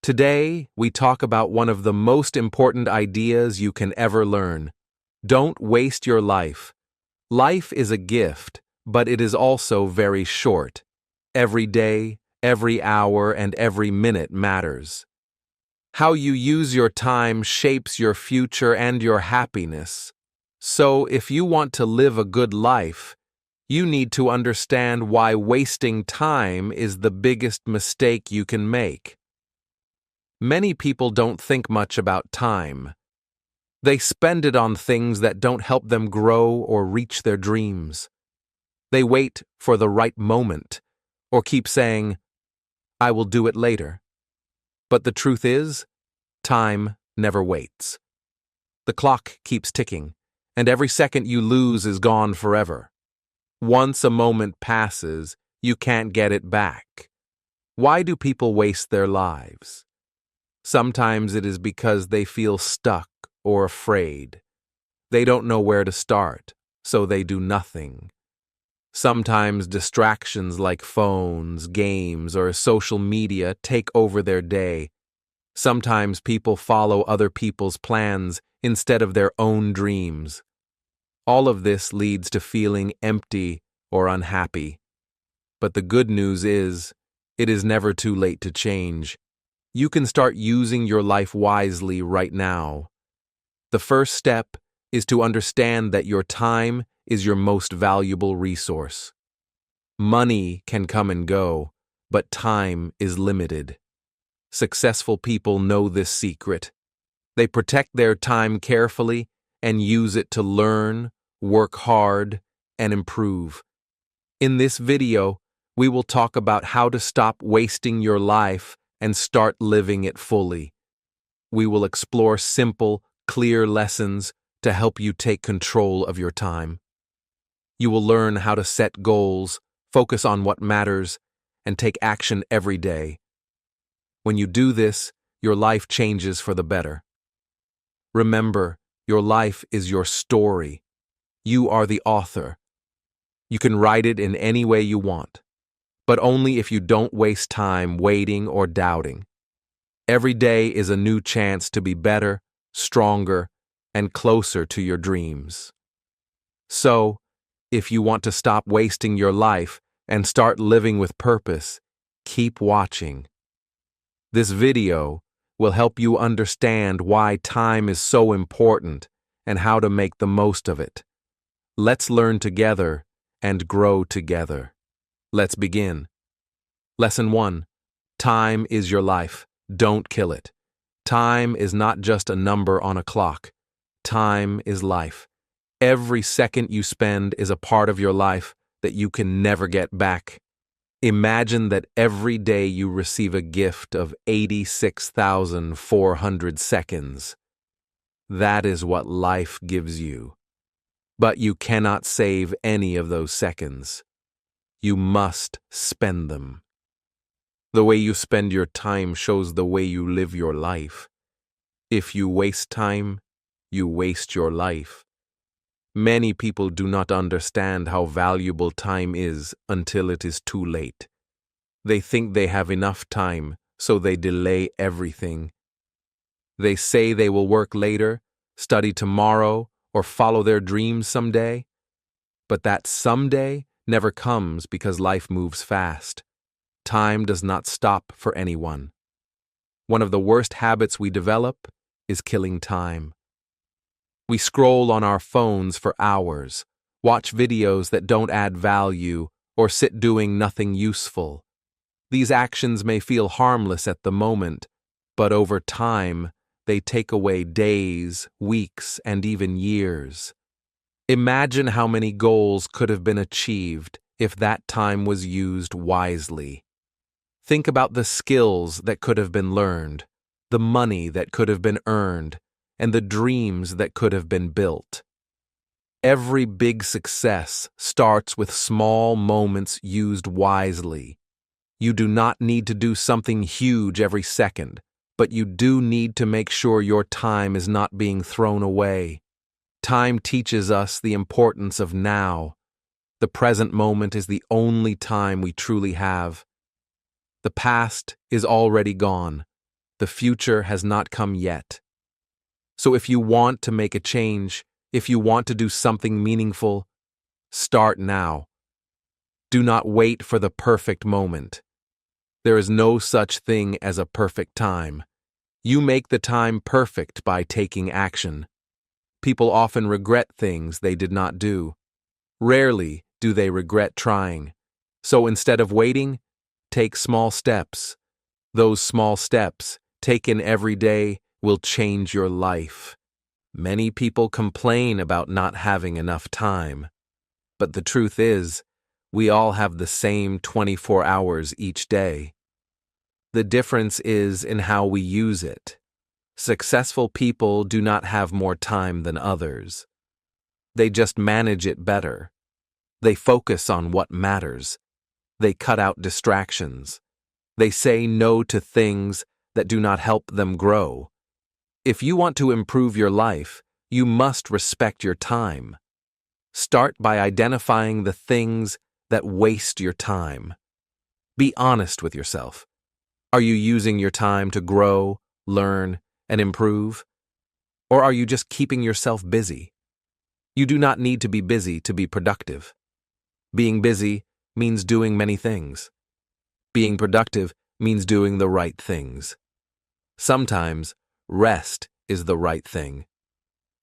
Today, we talk about one of the most important ideas you can ever learn. Don't waste your life. Life is a gift, but it is also very short. Every day, every hour, and every minute matters. How you use your time shapes your future and your happiness. So, if you want to live a good life, you need to understand why wasting time is the biggest mistake you can make. Many people don't think much about time. They spend it on things that don't help them grow or reach their dreams. They wait for the right moment, or keep saying, "I will do it later." But the truth is, time never waits. The clock keeps ticking, and every second you lose is gone forever. Once a moment passes, you can't get it back. Why do people waste their lives? Sometimes it is because they feel stuck or afraid. They don't know where to start, so they do nothing. Sometimes distractions like phones, games, or social media take over their day. Sometimes people follow other people's plans instead of their own dreams. All of this leads to feeling empty or unhappy. But the good news is, it is never too late to change. You can start using your life wisely right now. The first step is to understand that your time is your most valuable resource. Money can come and go, but time is limited. Successful people know this secret. They protect their time carefully and use it to learn, work hard, and improve. In this video, we will talk about how to stop wasting your life and start living it fully. We will explore simple, clear lessons to help you take control of your time. You will learn how to set goals, focus on what matters, and take action every day. When you do this, your life changes for the better. Remember, your life is your story. You are the author. You can write it in any way you want, but only if you don't waste time waiting or doubting. Every day is a new chance to be better, stronger, and closer to your dreams. So, if you want to stop wasting your life and start living with purpose, keep watching. This video will help you understand why time is so important and how to make the most of it. Let's learn together and grow together. Let's begin. Lesson 1. Time is your life. Don't kill it. Time is not just a number on a clock. Time is life. Every second you spend is a part of your life that you can never get back. Imagine that every day you receive a gift of 86,400 seconds. That is what life gives you. But you cannot save any of those seconds. You must spend them. The way you spend your time shows the way you live your life. If you waste time, you waste your life. Many people do not understand how valuable time is until it is too late. They think they have enough time, so they delay everything. They say they will work later, study tomorrow, or follow their dreams someday. But that someday never comes because life moves fast. Time does not stop for anyone. One of the worst habits we develop is killing time. We scroll on our phones for hours, watch videos that don't add value, or sit doing nothing useful. These actions may feel harmless at the moment, but over time, they take away days, weeks, and even years. Imagine how many goals could have been achieved if that time was used wisely. Think about the skills that could have been learned, the money that could have been earned, and the dreams that could have been built. Every big success starts with small moments used wisely. You do not need to do something huge every second, but you do need to make sure your time is not being thrown away. Time teaches us the importance of now. The present moment is the only time we truly have. The past is already gone. the future has not come yet. So if you want to make a change, if you want to do something meaningful, start now. Do not wait for the perfect moment. There is no such thing as a perfect time. You make the time perfect by taking action. People often regret things they did not do. Rarely do they regret trying. So instead of waiting, take small steps. Those small steps, taken every day, will change your life. Many people complain about not having enough time. But the truth is, we all have the same 24 hours each day. The difference is in how we use it. Successful people do not have more time than others. They just manage it better. They focus on what matters. They cut out distractions. They say no to things that do not help them grow. If you want to improve your life, you must respect your time. Start by identifying the things that waste your time. Be honest with yourself. Are you using your time to grow, learn, and improve? Or are you just keeping yourself busy? You do not need to be busy to be productive. Being busy means doing many things. Being productive means doing the right things. Sometimes rest is the right thing.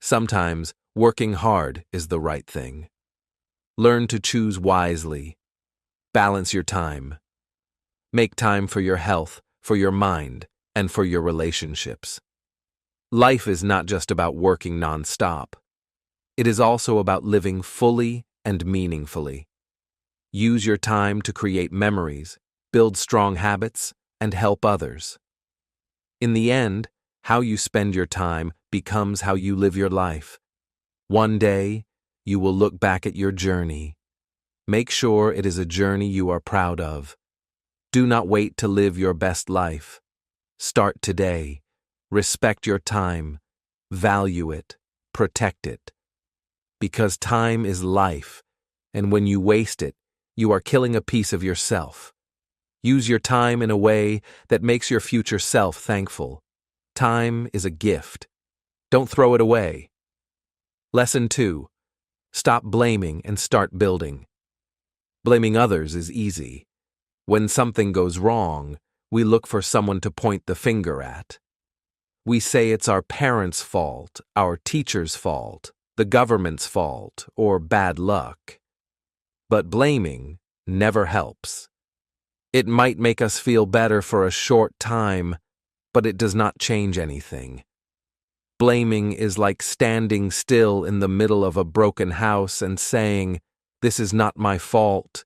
Sometimes working hard is the right thing. Learn to choose wisely. Balance your time. Make time for your health, for your mind, and for your relationships. Life is not just about working non-stop. It is also about living fully and meaningfully. Use your time to create memories, build strong habits, and help others. In the end, how you spend your time becomes how you live your life. One day, you will look back at your journey. Make sure it is a journey you are proud of. Do not wait to live your best life. Start today. Respect your time. Value it. Protect it. Because time is life, and when you waste it, you are killing a piece of yourself. Use your time in a way that makes your future self thankful. Time is a gift. Don't throw it away. Lesson 2. Stop blaming and start building. Blaming others is easy. When something goes wrong, we look for someone to point the finger at. We say it's our parents' fault, our teacher's fault, the government's fault, or bad luck. But blaming never helps. It might make us feel better for a short time, but it does not change anything. Blaming is like standing still in the middle of a broken house and saying, "This is not my fault."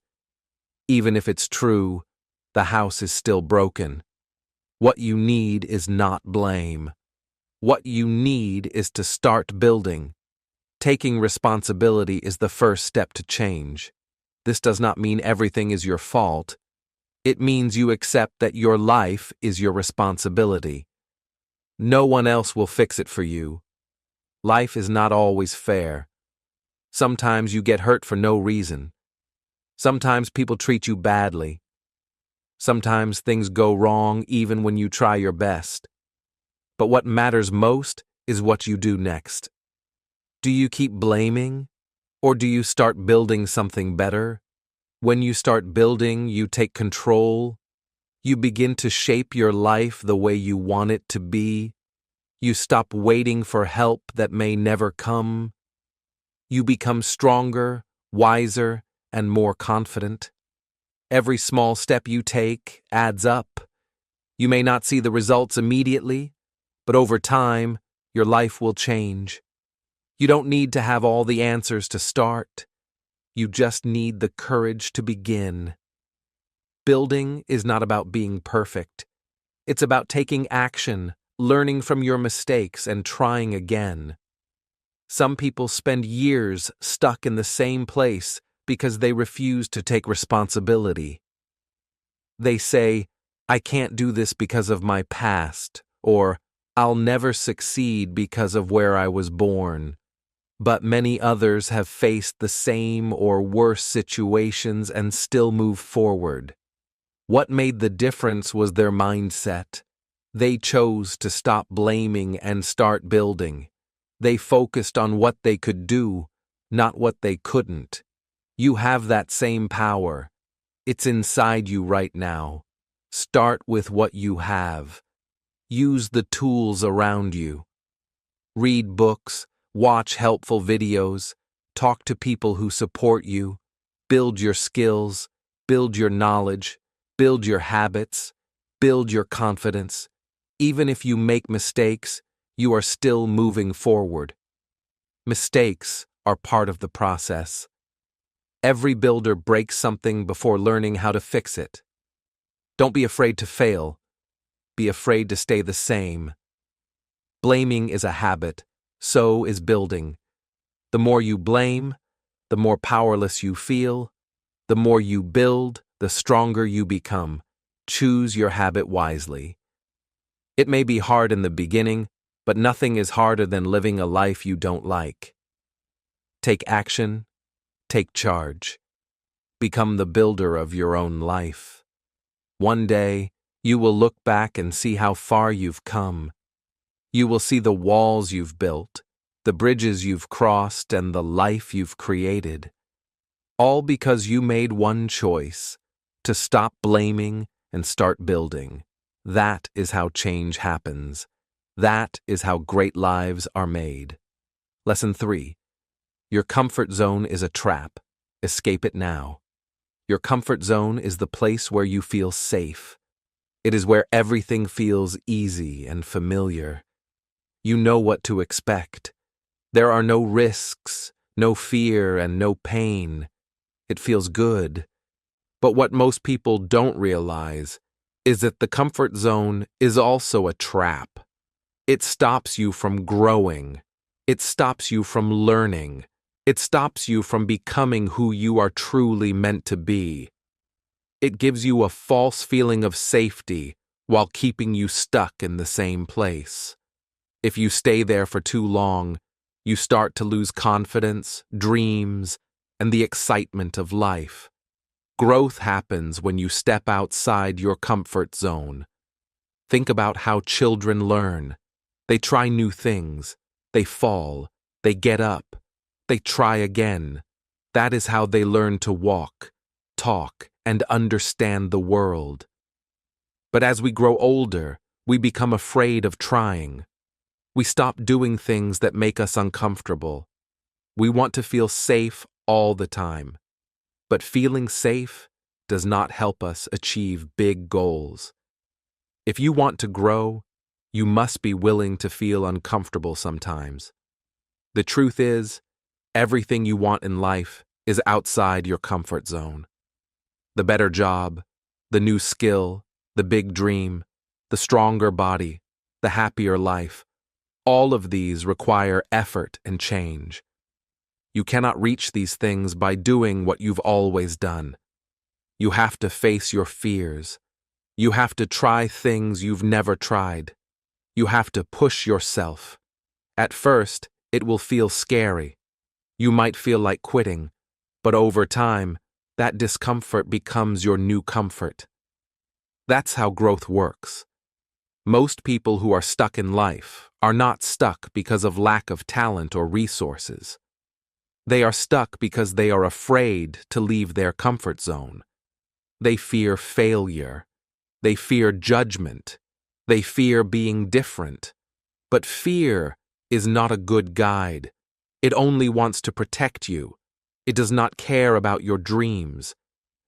Even if it's true, the house is still broken. What you need is not blame. What you need is to start building. Taking responsibility is the first step to change. This does not mean everything is your fault. It means you accept that your life is your responsibility. No one else will fix it for you. Life is not always fair. Sometimes you get hurt for no reason. Sometimes people treat you badly. Sometimes things go wrong even when you try your best. But what matters most is what you do next. Do you keep blaming, or do you start building something better? When you start building, you take control. You begin to shape your life the way you want it to be. You stop waiting for help that may never come. You become stronger, wiser, and more confident. Every small step you take adds up. You may not see the results immediately, but over time, your life will change. You don't need to have all the answers to start. You just need the courage to begin. Building is not about being perfect. It's about taking action, learning from your mistakes, and trying again. Some people spend years stuck in the same place because they refuse to take responsibility. They say, "I can't do this because of my past," or "I'll never succeed because of where I was born." But many others have faced the same or worse situations and still move forward. What made the difference was their mindset. They chose to stop blaming and start building. They focused on what they could do, not what they couldn't. You have that same power. It's inside you right now. Start with what you have. Use the tools around you. Read books, watch helpful videos, talk to people who support you, build your skills, build your knowledge, build your habits, build your confidence. Even if you make mistakes, you are still moving forward. Mistakes are part of the process. Every builder breaks something before learning how to fix it. Don't be afraid to fail. Be afraid to stay the same. Blaming is a habit, so is building. The more you blame, the more powerless you feel. The more you build, the stronger you become. Choose your habit wisely. It may be hard in the beginning, but nothing is harder than living a life you don't like. Take action. Take charge. Become the builder of your own life. One day, you will look back and see how far you've come. You will see the walls you've built, the bridges you've crossed, and the life you've created. All because you made one choice: to stop blaming and start building. That is how change happens. That is how great lives are made. Lesson 3. Your comfort zone is a trap. Escape it now. Your comfort zone is the place where you feel safe. It is where everything feels easy and familiar. You know what to expect. There are no risks, no fear, and no pain. It feels good. But what most people don't realize is that the comfort zone is also a trap. It stops you from growing. It stops you from learning. It stops you from becoming who you are truly meant to be. It gives you a false feeling of safety while keeping you stuck in the same place. If you stay there for too long, you start to lose confidence, dreams, and the excitement of life. Growth happens when you step outside your comfort zone. Think about how children learn. They try new things. They fall. They get up. They try again. That is how they learn to walk, talk, and understand the world. But as we grow older, we become afraid of trying. We stop doing things that make us uncomfortable. We want to feel safe all the time. But feeling safe does not help us achieve big goals. If you want to grow, you must be willing to feel uncomfortable sometimes. The truth is, everything you want in life is outside your comfort zone. The better job, the new skill, the big dream, the stronger body, the happier life, all of these require effort and change. You cannot reach these things by doing what you've always done. You have to face your fears. You have to try things you've never tried. You have to push yourself. At first, it will feel scary. You might feel like quitting, but over time, that discomfort becomes your new comfort. That's how growth works. Most people who are stuck in life are not stuck because of lack of talent or resources. They are stuck because they are afraid to leave their comfort zone. They fear failure. They fear judgment. They fear being different. But fear is not a good guide. It only wants to protect you. It does not care about your dreams.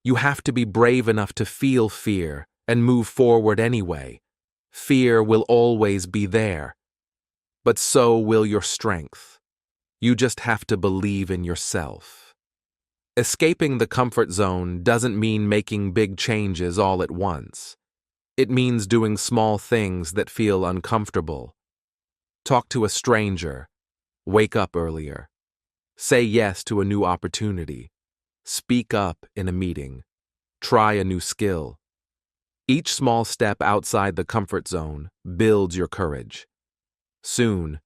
You have to be brave enough to feel fear and move forward anyway. Fear will always be there. But so will your strength. You just have to believe in yourself. Escaping the comfort zone doesn't mean making big changes all at once. It means doing small things that feel uncomfortable. Talk to a stranger. Wake up earlier. Say yes to a new opportunity. Speak up in a meeting. Try a new skill. Each small step outside the comfort zone builds your courage. Soon,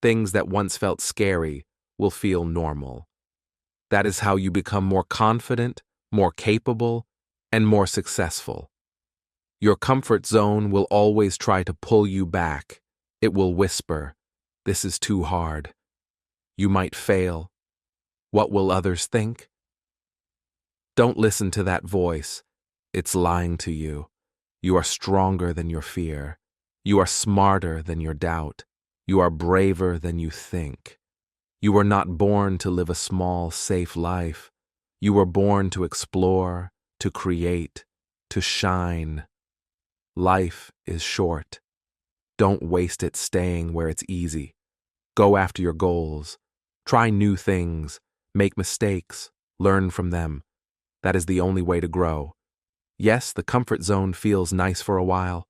things that once felt scary will feel normal. That is how you become more confident, more capable, and more successful. Your comfort zone will always try to pull you back. It will whisper, "This is too hard. You might fail. What will others think?" Don't listen to that voice. It's lying to you. You are stronger than your fear. You are smarter than your doubt. You are braver than you think. You were not born to live a small, safe life. You were born to explore, to create, to shine. Life is short. Don't waste it staying where it's easy. Go after your goals. Try new things. Make mistakes. Learn from them. That is the only way to grow. Yes, the comfort zone feels nice for a while,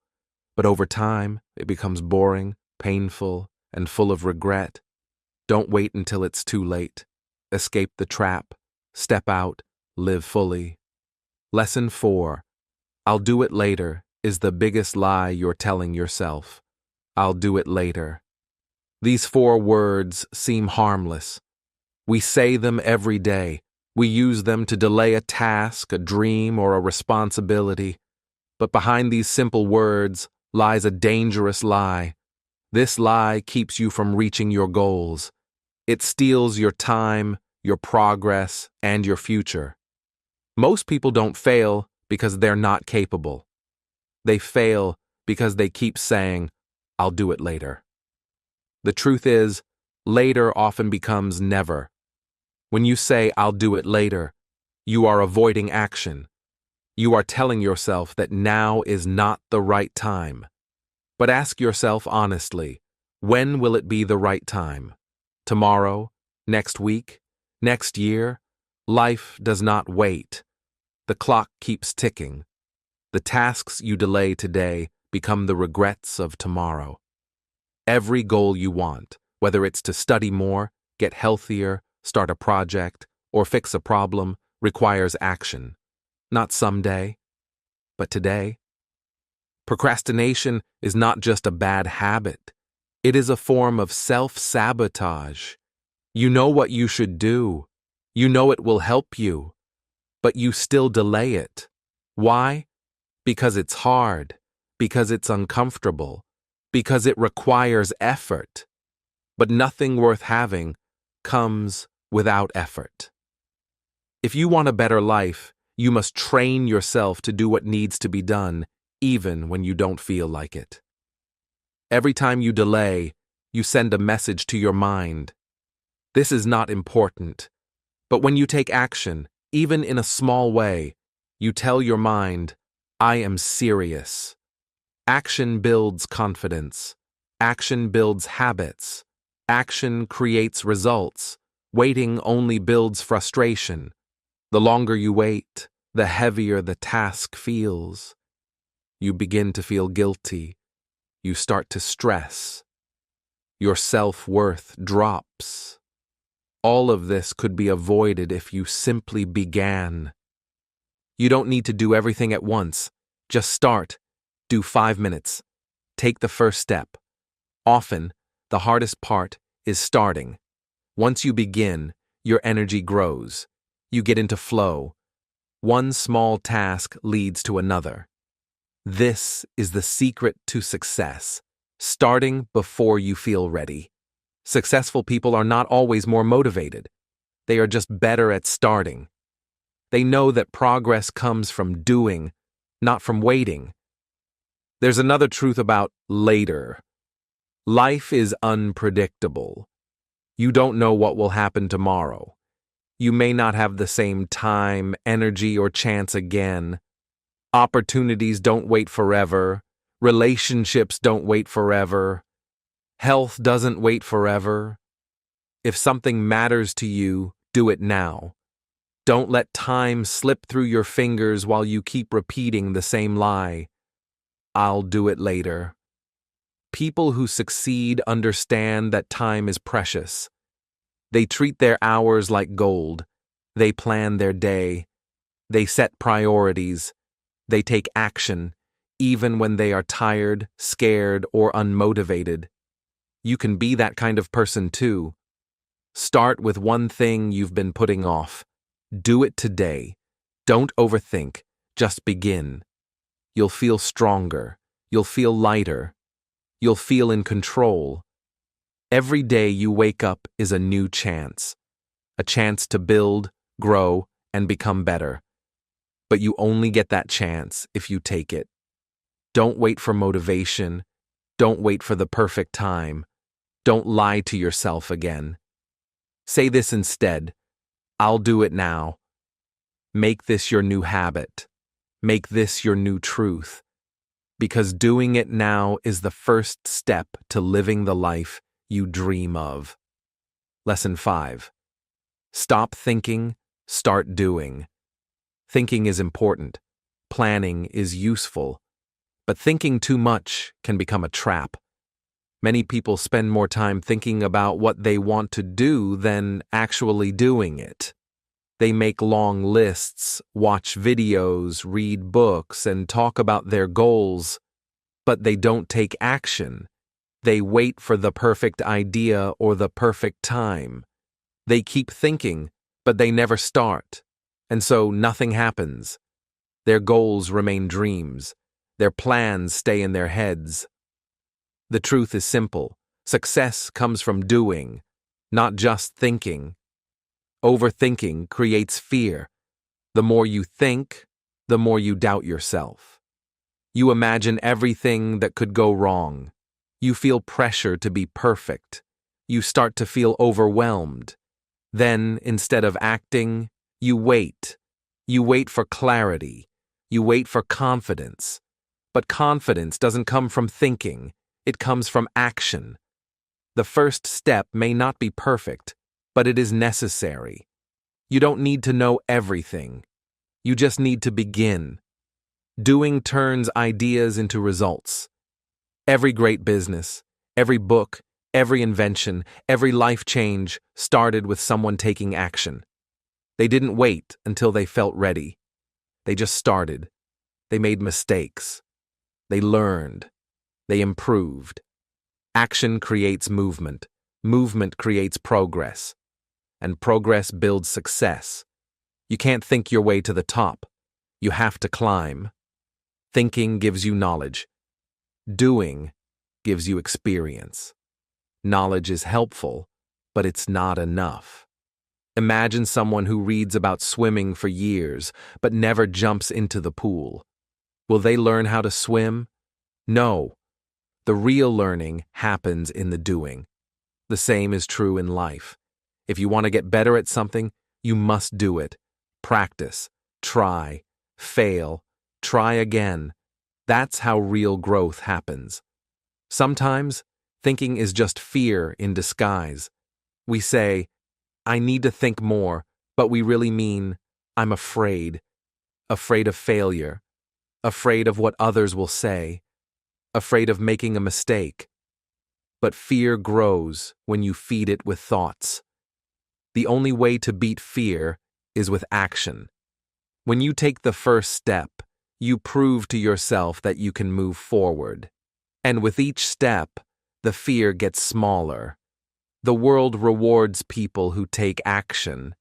but over time, it becomes boring, painful, and full of regret. Don't wait until it's too late. Escape the trap. Step out. Live fully. Lesson 4. I'll do it later is the biggest lie you're telling yourself. I'll do it later. These 4 words seem harmless. We say them every day. We use them to delay a task, a dream, or a responsibility. But behind these simple words lies a dangerous lie. This lie keeps you from reaching your goals. It steals your time, your progress, and your future. Most people don't fail because they're not capable. They fail because they keep saying, "I'll do it later." The truth is, later often becomes never. When you say, "I'll do it later," you are avoiding action. You are telling yourself that now is not the right time. But ask yourself honestly, when will it be the right time? Tomorrow? Next week? Next year? Life does not wait. The clock keeps ticking. The tasks you delay today become the regrets of tomorrow. Every goal you want, whether it's to study more, get healthier, start a project, or fix a problem, requires action. Not someday, but today. Procrastination is not just a bad habit. It is a form of self-sabotage. You know what you should do. You know it will help you. But you still delay it. Why? Because it's hard. Because it's uncomfortable. Because it requires effort. But nothing worth having comes without effort. If you want a better life, you must train yourself to do what needs to be done, even when you don't feel like it. Every time you delay, you send a message to your mind. This is not important. But when you take action, even in a small way, you tell your mind, "I am serious." Action builds confidence. Action builds habits. Action creates results. Waiting only builds frustration. The longer you wait, the heavier the task feels. You begin to feel guilty. You start to stress. Your self-worth drops. All of this could be avoided if you simply began. You don't need to do everything at once. Just start. Do 5 minutes. Take the first step. Often, the hardest part is starting. Once you begin, your energy grows. You get into flow. One small task leads to another. This is the secret to success. Starting before you feel ready. Successful people are not always more motivated. They are just better at starting. They know that progress comes from doing, not from waiting. There's another truth about later. Life is unpredictable. You don't know what will happen tomorrow. You may not have the same time, energy, or chance again. Opportunities don't wait forever. Relationships don't wait forever. Health doesn't wait forever. If something matters to you, do it now. Don't let time slip through your fingers while you keep repeating the same lie. "I'll do it later." People who succeed understand that time is precious. They treat their hours like gold. They plan their day. They set priorities. They take action, even when they are tired, scared, or unmotivated. You can be that kind of person too. Start with one thing you've been putting off. Do it today. Don't overthink. Just begin. You'll feel stronger. You'll feel lighter. You'll feel in control. Every day you wake up is a new chance. A chance to build, grow, and become better. But you only get that chance if you take it. Don't wait for motivation. Don't wait for the perfect time. Don't lie to yourself again. Say this instead: I'll do it now. Make this your new habit. Make this your new truth. Because doing it now is the first step to living the life you dream of. Lesson 5. Stop thinking, start doing. Thinking is important. Planning is useful. But thinking too much can become a trap. Many people spend more time thinking about what they want to do than actually doing it. They make long lists, watch videos, read books, and talk about their goals, but they don't take action. They wait for the perfect idea or the perfect time. They keep thinking, but they never start, and so nothing happens. Their goals remain dreams. Their plans stay in their heads. The truth is simple. Success comes from doing, not just thinking. Overthinking creates fear. The more you think, the more you doubt yourself. You imagine everything that could go wrong. You feel pressure to be perfect. You start to feel overwhelmed. Then, instead of acting, you wait. You wait for clarity. You wait for confidence. But confidence doesn't come from thinking. It comes from action. The first step may not be perfect, but it is necessary. You don't need to know everything. You just need to begin. Doing turns ideas into results. Every great business, every book, every invention, every life change started with someone taking action. They didn't wait until they felt ready. They just started. They made mistakes. They learned. They improved. Action creates movement. Movement creates progress. And progress builds success. You can't think your way to the top. You have to climb. Thinking gives you knowledge. Doing gives you experience. Knowledge is helpful, but it's not enough. Imagine someone who reads about swimming for years, but never jumps into the pool. Will they learn how to swim? No. The real learning happens in the doing. The same is true in life. If you want to get better at something, you must do it. Practice, try, fail, try again. That's how real growth happens. Sometimes, thinking is just fear in disguise. We say, I need to think more, but we really mean, I'm afraid. Afraid of failure. Afraid of what others will say. Afraid of making a mistake. But fear grows when you feed it with thoughts. The only way to beat fear is with action. When you take the first step, you prove to yourself that you can move forward. And with each step, the fear gets smaller. The world rewards people who take action.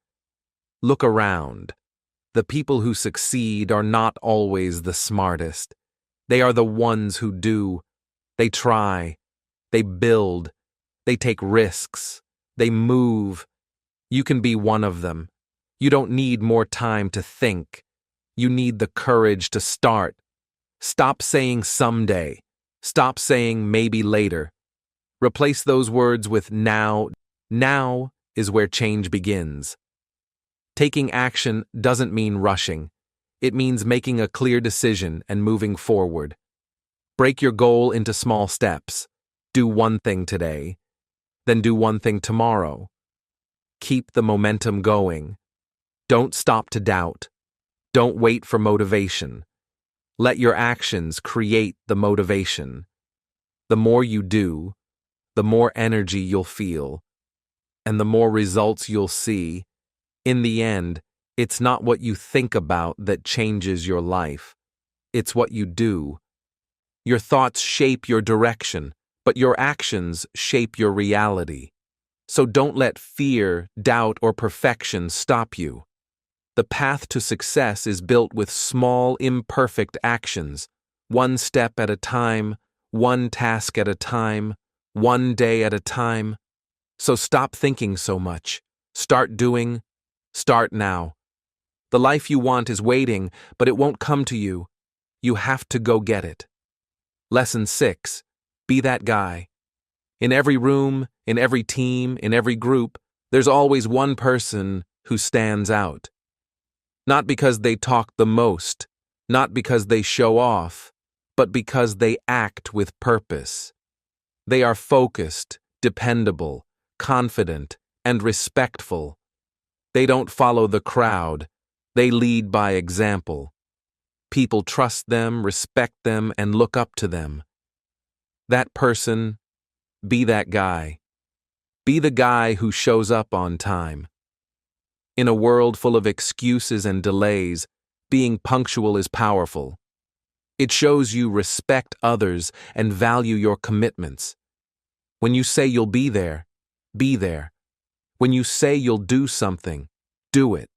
Look around. The people who succeed are not always the smartest. They are the ones who do. They try. They build. They take risks. They move. You can be one of them. You don't need more time to think. You need the courage to start. Stop saying someday. Stop saying maybe later. Replace those words with now. Now is where change begins. Taking action doesn't mean rushing. It means making a clear decision and moving forward. Break your goal into small steps. Do one thing today, then do one thing tomorrow. Keep the momentum going. Don't stop to doubt. Don't wait for motivation. Let your actions create the motivation. The more you do, the more energy you'll feel, and the more results you'll see. In the end, it's not what you think about that changes your life. It's what you do. Your thoughts shape your direction, but your actions shape your reality. So don't let fear, doubt, or perfection stop you. The path to success is built with small, imperfect actions, One step at a time, one task at a time, one day at a time. So stop thinking so much. Start doing. Start now. The life you want is waiting, but it won't come to you. You have to go get it. Lesson 6. Be that guy. In every room, in every team, in every group, there's always one person who stands out. Not because they talk the most, not because they show off, but because they act with purpose. They are focused, dependable, confident, and respectful. They don't follow the crowd. They lead by example. People trust them, respect them, and look up to them. That person, be that guy. Be the guy who shows up on time. In a world full of excuses and delays, being punctual is powerful. It shows you respect others and value your commitments. When you say you'll be there, be there. When you say you'll do something, do it.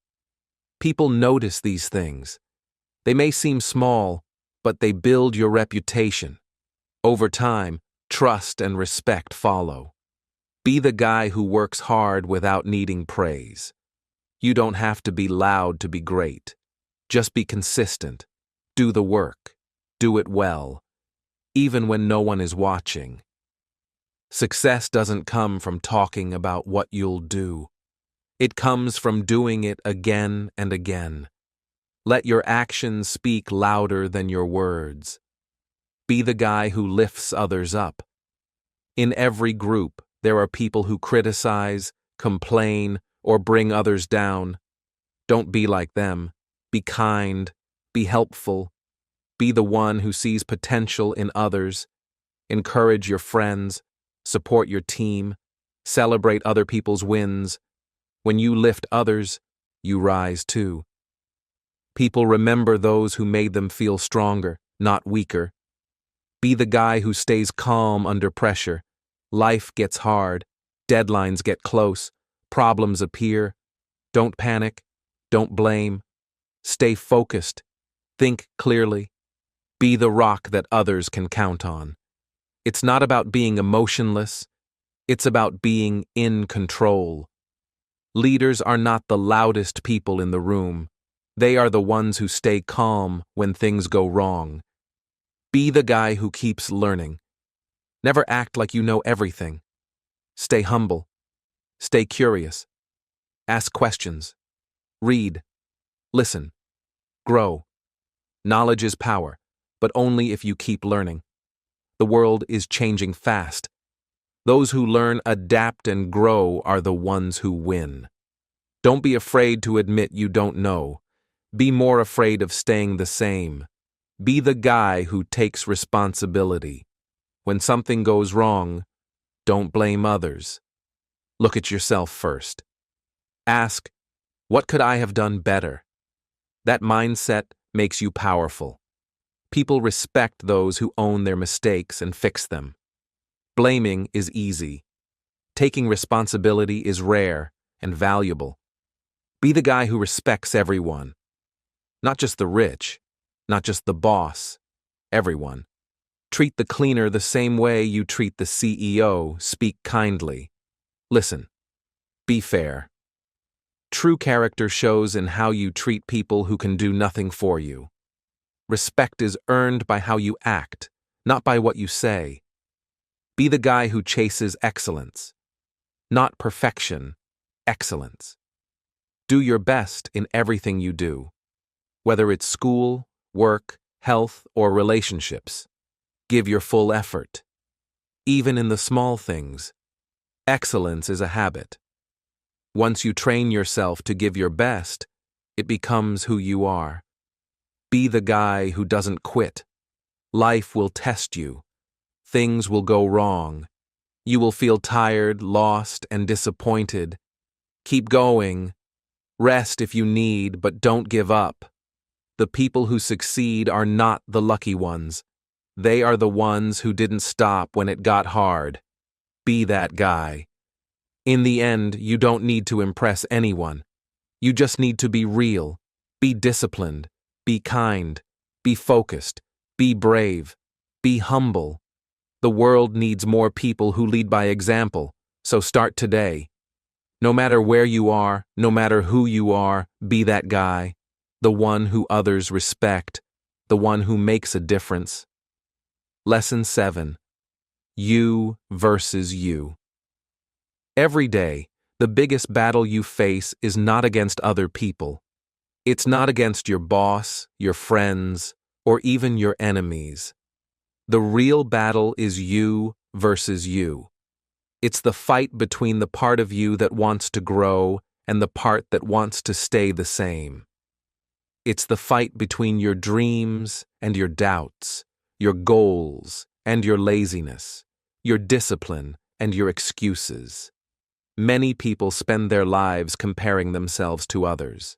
People notice these things. They may seem small, but they build your reputation. Over time, trust and respect follow. Be the guy who works hard without needing praise. You don't have to be loud to be great. Just be consistent. Do the work. Do it well. Even when no one is watching. Success doesn't come from talking about what you'll do. It comes from doing it again and again. Let your actions speak louder than your words. Be the guy who lifts others up. In every group, there are people who criticize, complain, or bring others down. Don't be like them. Be kind. Be helpful. Be the one who sees potential in others. Encourage your friends. Support your team. Celebrate other people's wins. When you lift others, you rise too. People remember those who made them feel stronger, not weaker. Be the guy who stays calm under pressure. Life gets hard. Deadlines get close. Problems appear. Don't panic. Don't blame. Stay focused. Think clearly. Be the rock that others can count on. It's not about being emotionless. It's about being in control. Leaders are not the loudest people in the room. They are the ones who stay calm when things go wrong. Be the guy who keeps learning. Never act like you know everything. Stay humble. Stay curious. Ask questions. Read. Listen. Grow. Knowledge is power, but only if you keep learning. The world is changing fast. Those who learn, adapt, and grow are the ones who win. Don't be afraid to admit you don't know. Be more afraid of staying the same. Be the guy who takes responsibility. When something goes wrong, don't blame others. Look at yourself first. Ask, what could I have done better? That mindset makes you powerful. People respect those who own their mistakes and fix them. Blaming is easy. Taking responsibility is rare and valuable. Be the guy who respects everyone. Not just the rich, not just the boss, everyone. Treat the cleaner the same way you treat the CEO. Speak kindly. Listen. Be fair. True character shows in how you treat people who can do nothing for you. Respect is earned by how you act, not by what you say. Be the guy who chases excellence. Not perfection, excellence. Do your best in everything you do. Whether it's school, work, health, or relationships. Give your full effort. Even in the small things. Excellence is a habit. Once you train yourself to give your best, it becomes who you are. Be the guy who doesn't quit. Life will test you. Things will go wrong. You will feel tired, lost, and disappointed. Keep going. Rest if you need, but don't give up. The people who succeed are not the lucky ones. They are the ones who didn't stop when it got hard. Be that guy. In the end, you don't need to impress anyone. You just need to be real. Be disciplined. Be kind. Be focused. Be brave. Be humble. The world needs more people who lead by example, so start today. No matter where you are, no matter who you are, be that guy, the one who others respect, the one who makes a difference. Lesson 7. You versus you. Every day, the biggest battle you face is not against other people. It's not against your boss, your friends, or even your enemies. The real battle is you versus you. It's the fight between the part of you that wants to grow and the part that wants to stay the same. It's the fight between your dreams and your doubts, your goals and your laziness, your discipline and your excuses. Many people spend their lives comparing themselves to others.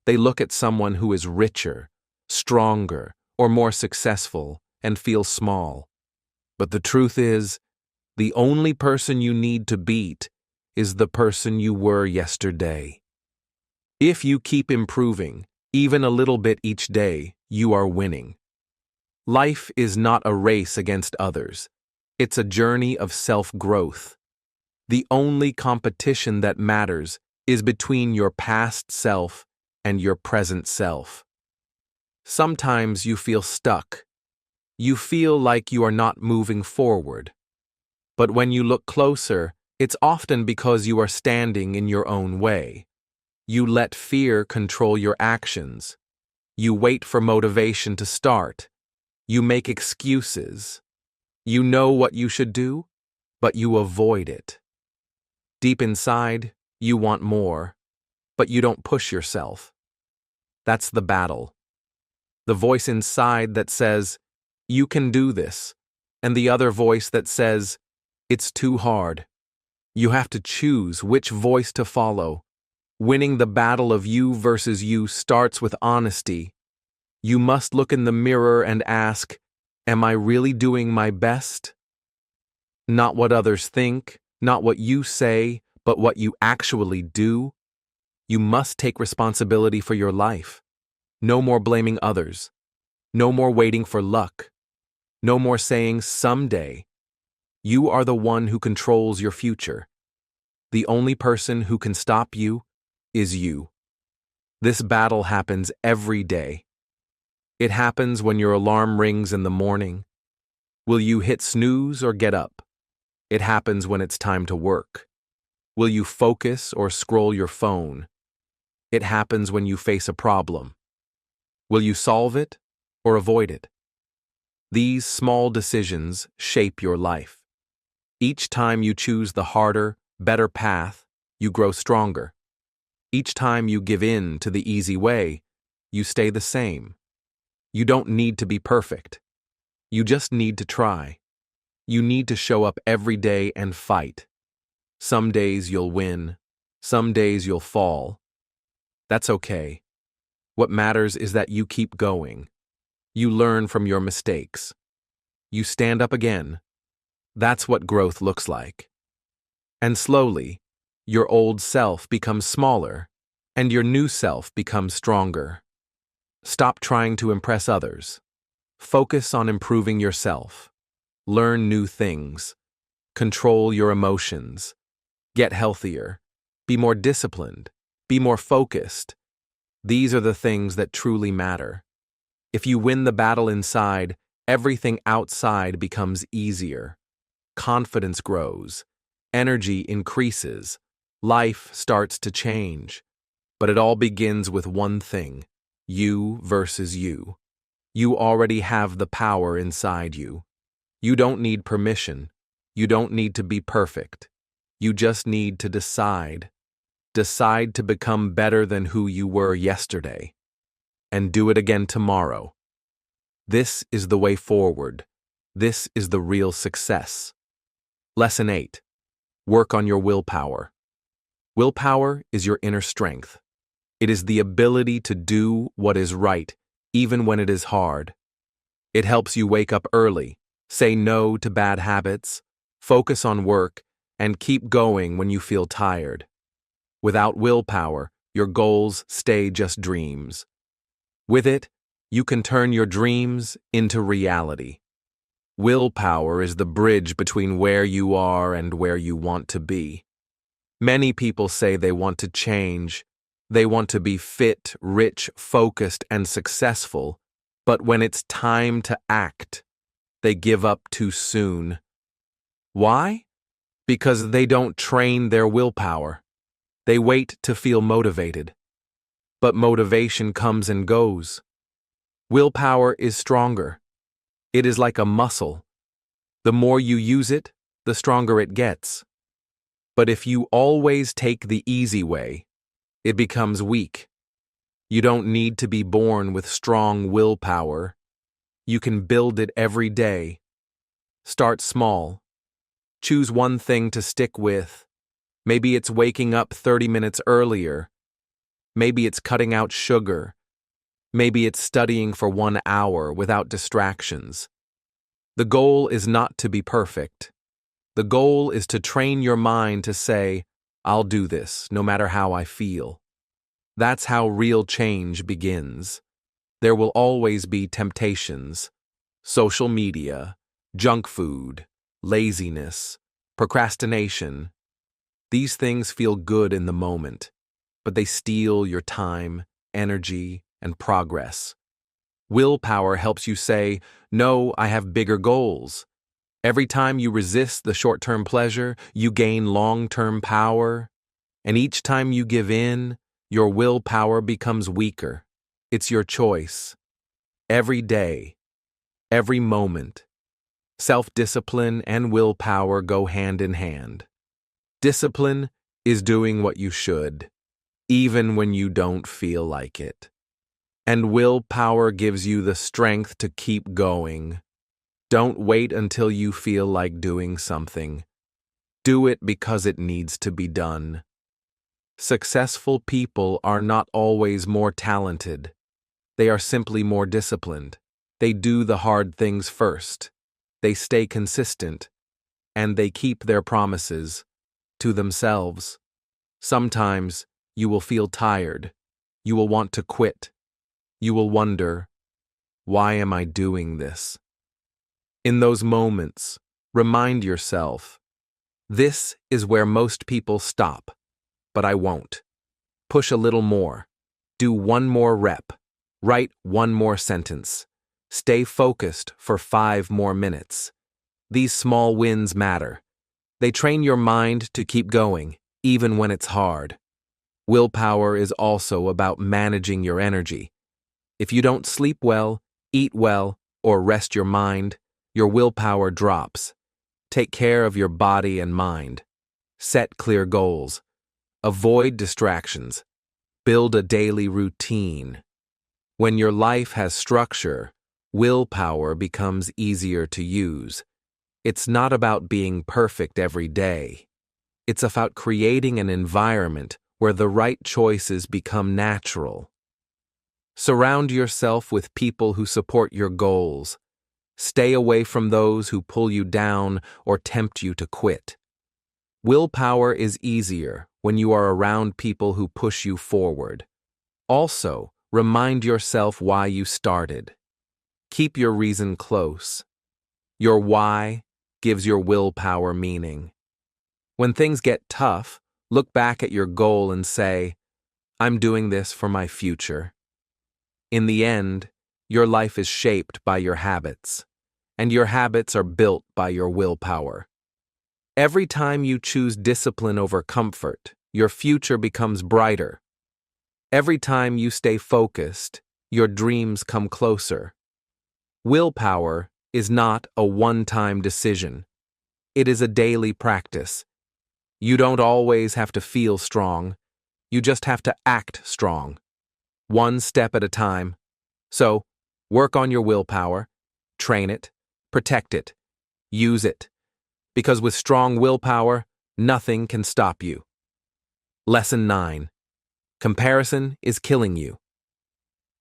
They look at someone who is richer, stronger, or more successful and feel small. But the truth is, the only person you need to beat is the person you were yesterday. If you keep improving, even a little bit each day, you are winning. Life is not a race against others. It's a journey of self-growth. The only competition that matters is between your past self and your present self. Sometimes you feel stuck. You feel like you are not moving forward. But when you look closer, it's often because you are standing in your own way. You let fear control your actions. You wait for motivation to start. You make excuses. You know what you should do, but you avoid it. Deep inside, you want more, but you don't push yourself. That's the battle. The voice inside that says, "You can do this," and the other voice that says, "It's too hard." You have to choose which voice to follow. Winning the battle of you versus you starts with honesty. You must look in the mirror and ask, "Am I really doing my best?" Not what others think, not what you say, but what you actually do. You must take responsibility for your life. No more blaming others. No more waiting for luck. No more saying someday. You are the one who controls your future. The only person who can stop you is you. This battle happens every day. It happens when your alarm rings in the morning. Will you hit snooze or get up? It happens when it's time to work. Will you focus or scroll your phone? It happens when you face a problem. Will you solve it or avoid it? These small decisions shape your life. Each time you choose the harder, better path, you grow stronger. Each time you give in to the easy way, you stay the same. You don't need to be perfect. You just need to try. You need to show up every day and fight. Some days you'll win. Some days you'll fall. That's okay. What matters is that you keep going. You learn from your mistakes. You stand up again. That's what growth looks like. And slowly, your old self becomes smaller, and your new self becomes stronger. Stop trying to impress others. Focus on improving yourself. Learn new things. Control your emotions. Get healthier. Be more disciplined. Be more focused. These are the things that truly matter. If you win the battle inside, everything outside becomes easier. Confidence grows. Energy increases. Life starts to change. But it all begins with one thing: you versus you. You already have the power inside you. You don't need permission. You don't need to be perfect. You just need to decide. Decide to become better than who you were yesterday. And do it again tomorrow. This is the way forward. This is the real success. Lesson 8. Work on your willpower. Willpower is your inner strength. It is the ability to do what is right, even when it is hard. It helps you wake up early, say no to bad habits, focus on work, and keep going when you feel tired. Without willpower, your goals stay just dreams. With it, you can turn your dreams into reality. Willpower is the bridge between where you are and where you want to be. Many people say they want to change. They want to be fit, rich, focused, and successful. But when it's time to act, they give up too soon. Why? Because they don't train their willpower. They wait to feel motivated. But motivation comes and goes. Willpower is stronger. It is like a muscle. The more you use it, the stronger it gets. But if you always take the easy way, it becomes weak. You don't need to be born with strong willpower. You can build it every day. Start small. Choose one thing to stick with. Maybe it's waking up 30 minutes earlier. Maybe it's cutting out sugar. Maybe it's studying for 1 hour without distractions. The goal is not to be perfect. The goal is to train your mind to say, I'll do this, no matter how I feel. That's how real change begins. There will always be temptations. Social media, junk food, laziness, procrastination. These things feel good in the moment, but they steal your time, energy, and progress. Willpower helps you say, no, I have bigger goals. Every time you resist the short-term pleasure, you gain long-term power. And each time you give in, your willpower becomes weaker. It's your choice. Every day, every moment. Self-discipline and willpower go hand in hand. Discipline is doing what you should, even when you don't feel like it. And willpower gives you the strength to keep going. Don't wait until you feel like doing something. Do it because it needs to be done. Successful people are not always more talented. They are simply more disciplined. They do the hard things first. They stay consistent. And they keep their promises to themselves. Sometimes you will feel tired. You will want to quit. You will wonder, why am I doing this? In those moments, remind yourself, this is where most people stop, but I won't. Push a little more. Do one more rep. Write one more sentence. Stay focused for 5 more minutes. These small wins matter. They train your mind to keep going, even when it's hard. Willpower is also about managing your energy. If you don't sleep well, eat well, or rest your mind, your willpower drops. Take care of your body and mind. Set clear goals. Avoid distractions. Build a daily routine. When your life has structure, willpower becomes easier to use. It's not about being perfect every day. It's about creating an environment where the right choices become natural. Surround yourself with people who support your goals. Stay away from those who pull you down or tempt you to quit. Willpower is easier when you are around people who push you forward. Also, remind yourself why you started. Keep your reason close. Your why gives your willpower meaning. When things get tough, look back at your goal and say, I'm doing this for my future. In the end, your life is shaped by your habits, and your habits are built by your willpower. Every time you choose discipline over comfort, your future becomes brighter. Every time you stay focused, your dreams come closer. Willpower is not a one-time decision. It is a daily practice. You don't always have to feel strong. You just have to act strong. One step at a time. So, work on your willpower, train it, protect it, use it. Because with strong willpower, nothing can stop you. Lesson 9. Comparison is killing you.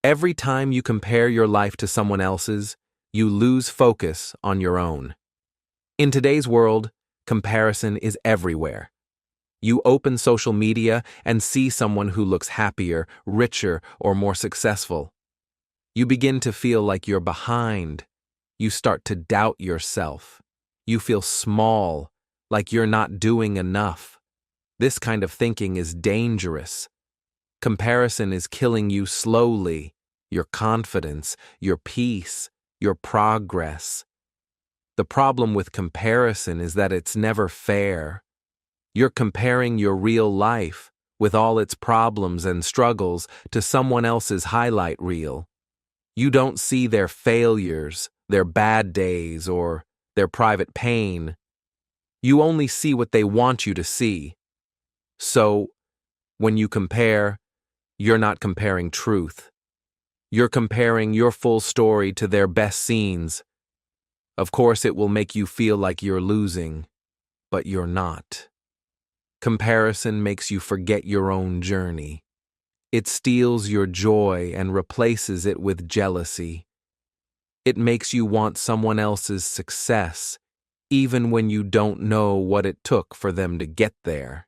Every time you compare your life to someone else's, you lose focus on your own. In today's world, comparison is everywhere. You open social media and see someone who looks happier, richer, or more successful. You begin to feel like you're behind. You start to doubt yourself. You feel small, like you're not doing enough. This kind of thinking is dangerous. Comparison is killing you slowly, your confidence, your peace, your progress. The problem with comparison is that it's never fair. You're comparing your real life, with all its problems and struggles, to someone else's highlight reel. You don't see their failures, their bad days, or their private pain. You only see what they want you to see. So, when you compare, you're not comparing truth. You're comparing your full story to their best scenes. Of course, it will make you feel like you're losing, but you're not. Comparison makes you forget your own journey. It steals your joy and replaces it with jealousy. It makes you want someone else's success, even when you don't know what it took for them to get there.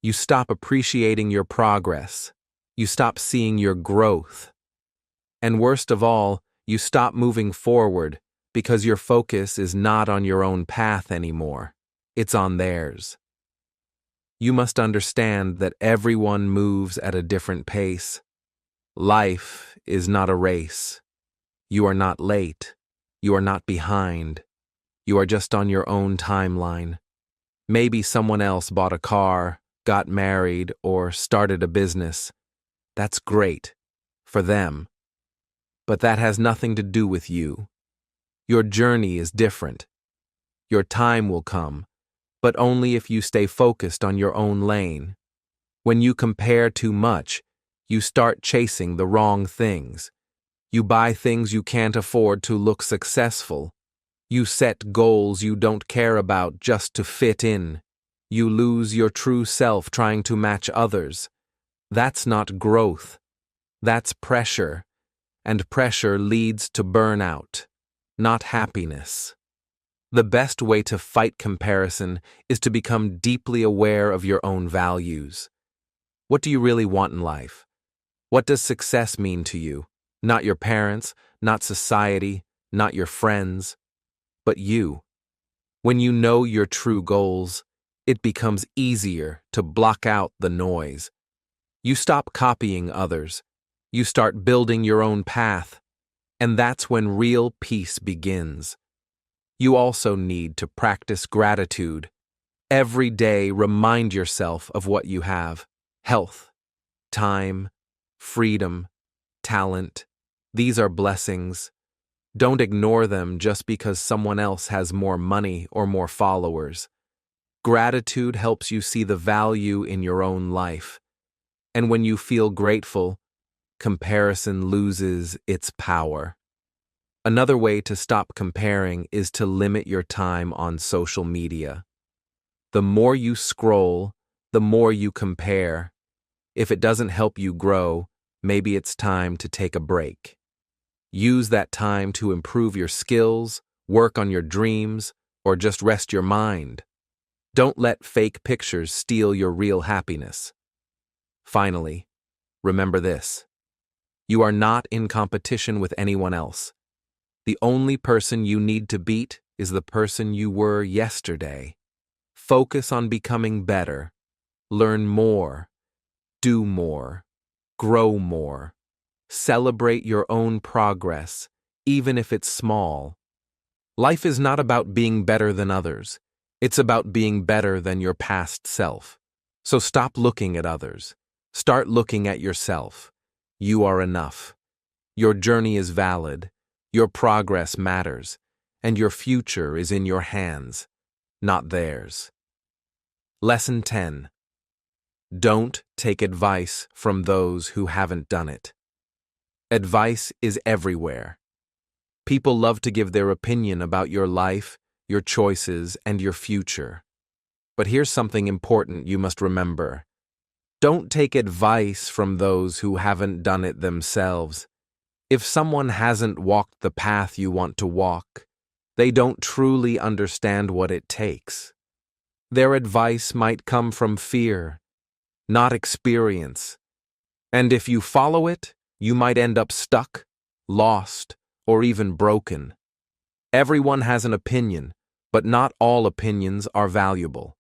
You stop appreciating your progress. You stop seeing your growth. And worst of all, you stop moving forward because your focus is not on your own path anymore. It's on theirs. You must understand that everyone moves at a different pace. Life is not a race. You are not late. You are not behind. You are just on your own timeline. Maybe someone else bought a car, got married, or started a business. That's great. For them. But that has nothing to do with you. Your journey is different. Your time will come, but only if you stay focused on your own lane. When you compare too much, you start chasing the wrong things. You buy things you can't afford to look successful. You set goals you don't care about just to fit in. You lose your true self trying to match others. That's not growth. That's pressure. And pressure leads to burnout, not happiness. The best way to fight comparison is to become deeply aware of your own values. What do you really want in life? What does success mean to you? Not your parents, not society, not your friends, but you. When you know your true goals, it becomes easier to block out the noise. You stop copying others. You start building your own path, and that's when real peace begins. You also need to practice gratitude. Every day, remind yourself of what you have: health, time, freedom, talent. These are blessings. Don't ignore them just because someone else has more money or more followers. Gratitude helps you see the value in your own life. And when you feel grateful, comparison loses its power. Another way to stop comparing is to limit your time on social media. The more you scroll, the more you compare. If it doesn't help you grow, maybe it's time to take a break. Use that time to improve your skills, work on your dreams, or just rest your mind. Don't let fake pictures steal your real happiness. Finally, remember this. You are not in competition with anyone else. The only person you need to beat is the person you were yesterday. Focus on becoming better. Learn more. Do more. Grow more. Celebrate your own progress, even if it's small. Life is not about being better than others. It's about being better than your past self. So stop looking at others. Start looking at yourself. You are enough. Your journey is valid. Your progress matters. And your future is in your hands, not theirs. Lesson 10. Don't take advice from those who haven't done it. Advice is everywhere. People love to give their opinion about your life, your choices, and your future. But here's something important you must remember. Don't take advice from those who haven't done it themselves. If someone hasn't walked the path you want to walk, they don't truly understand what it takes. Their advice might come from fear, not experience. And if you follow it, you might end up stuck, lost, or even broken. Everyone has an opinion, but not all opinions are valuable.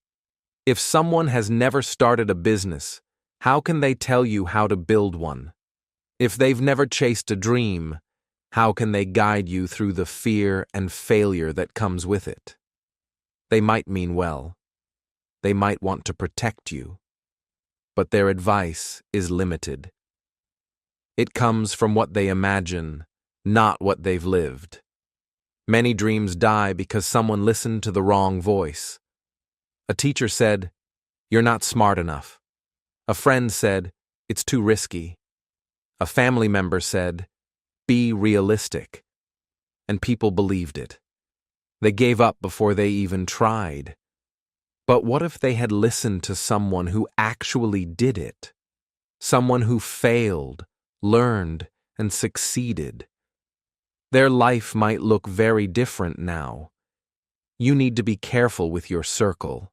If someone has never started a business, how can they tell you how to build one? If they've never chased a dream, how can they guide you through the fear and failure that comes with it? They might mean well. They might want to protect you. But their advice is limited. It comes from what they imagine, not what they've lived. Many dreams die because someone listened to the wrong voice. A teacher said, "You're not smart enough." A friend said, "It's too risky." A family member said, "Be realistic." And people believed it. They gave up before they even tried. But what if they had listened to someone who actually did it? Someone who failed, learned, and succeeded? Their life might look very different now. You need to be careful with your circle.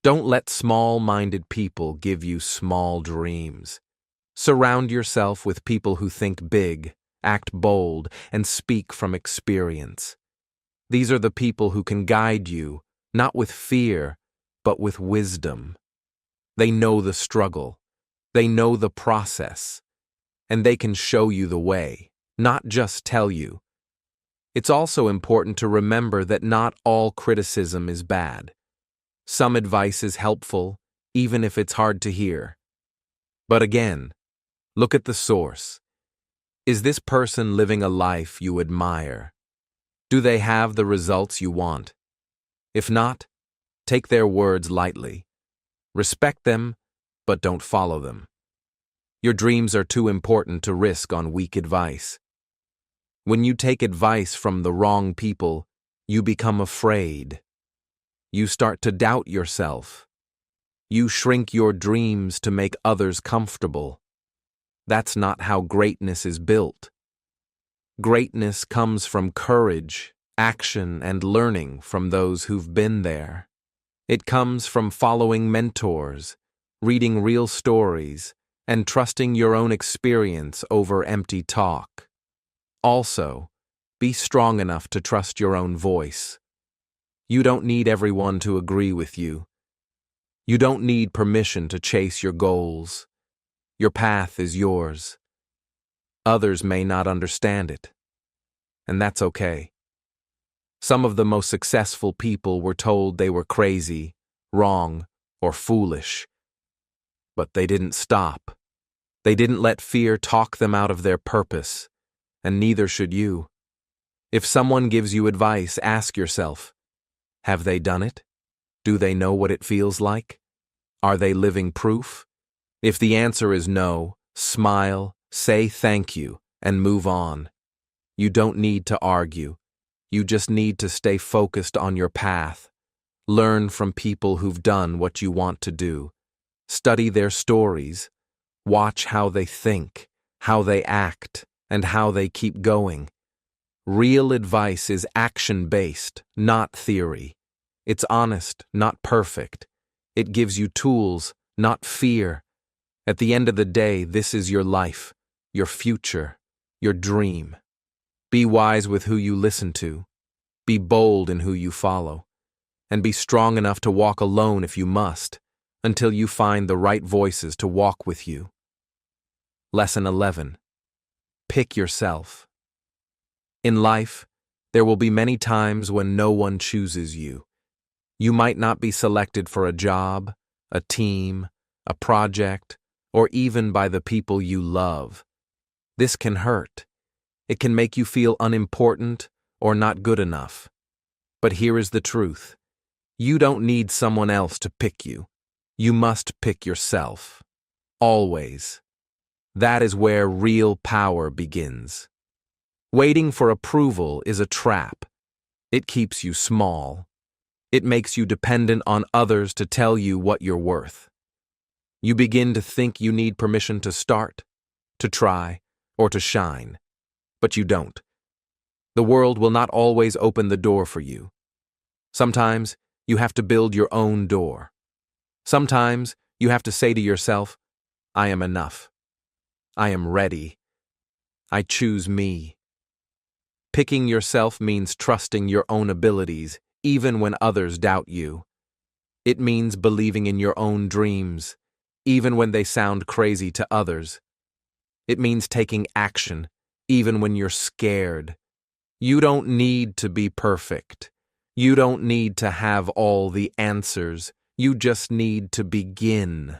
Don't let small-minded people give you small dreams. Surround yourself with people who think big, act bold, and speak from experience. These are the people who can guide you, not with fear, but with wisdom. They know the struggle, they know the process, and they can show you the way, not just tell you. It's also important to remember that not all criticism is bad. Some advice is helpful, even if it's hard to hear. But again, look at the source. Is this person living a life you admire? Do they have the results you want? If not, take their words lightly. Respect them, but don't follow them. Your dreams are too important to risk on weak advice. When you take advice from the wrong people, you become afraid. You start to doubt yourself. You shrink your dreams to make others comfortable. That's not how greatness is built. Greatness comes from courage, action, and learning from those who've been there. It comes from following mentors, reading real stories, and trusting your own experience over empty talk. Also, be strong enough to trust your own voice. You don't need everyone to agree with you. You don't need permission to chase your goals. Your path is yours. Others may not understand it, and that's okay. Some of the most successful people were told they were crazy, wrong, or foolish. But they didn't stop. They didn't let fear talk them out of their purpose, and neither should you. If someone gives you advice, ask yourself, have they done it? Do they know what it feels like? Are they living proof? If the answer is no, smile, say thank you, and move on. You don't need to argue. You just need to stay focused on your path. Learn from people who've done what you want to do. Study their stories. Watch how they think, how they act, and how they keep going. Real advice is action-based, not theory. It's honest, not perfect. It gives you tools, not fear. At the end of the day, this is your life, your future, your dream. Be wise with who you listen to. Be bold in who you follow. And be strong enough to walk alone if you must, until you find the right voices to walk with you. Lesson 11. Pick yourself. In life, there will be many times when no one chooses you. You might not be selected for a job, a team, a project, or even by the people you love. This can hurt. It can make you feel unimportant or not good enough. But here is the truth. You don't need someone else to pick you. You must pick yourself. Always. That is where real power begins. Waiting for approval is a trap. It keeps you small. It makes you dependent on others to tell you what you're worth. You begin to think you need permission to start, to try, or to shine. But you don't. The world will not always open the door for you. Sometimes you have to build your own door. Sometimes you have to say to yourself, I am enough. I am ready. I choose me. Picking yourself means trusting your own abilities, even when others doubt you. It means believing in your own dreams, even when they sound crazy to others. It means taking action, even when you're scared. You don't need to be perfect. You don't need to have all the answers. You just need to begin.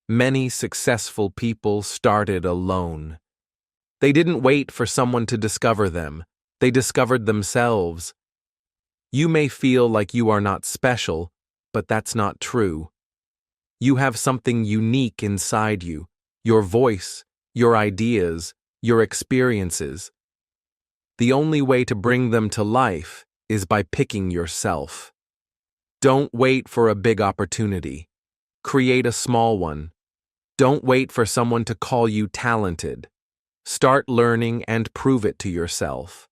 Many successful people started alone. They didn't wait for someone to discover them. They discovered themselves. You may feel like you are not special, but that's not true. You have something unique inside you, your voice, your ideas, your experiences. The only way to bring them to life is by picking yourself. Don't wait for a big opportunity. Create a small one. Don't wait for someone to call you talented. Start learning and prove it to yourself.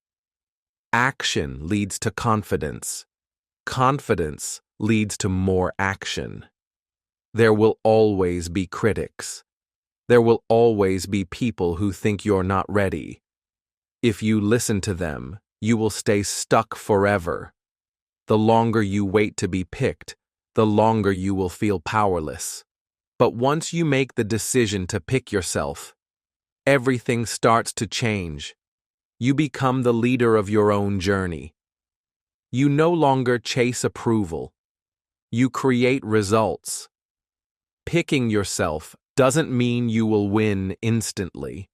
Action leads to confidence. Confidence leads to more action. There will always be critics. There will always be people who think you're not ready. If you listen to them, you will stay stuck forever. The longer you wait to be picked, the longer you will feel powerless. But once you make the decision to pick yourself, everything starts to change. You become the leader of your own journey. You no longer chase approval. You create results. Picking yourself doesn't mean you will win instantly.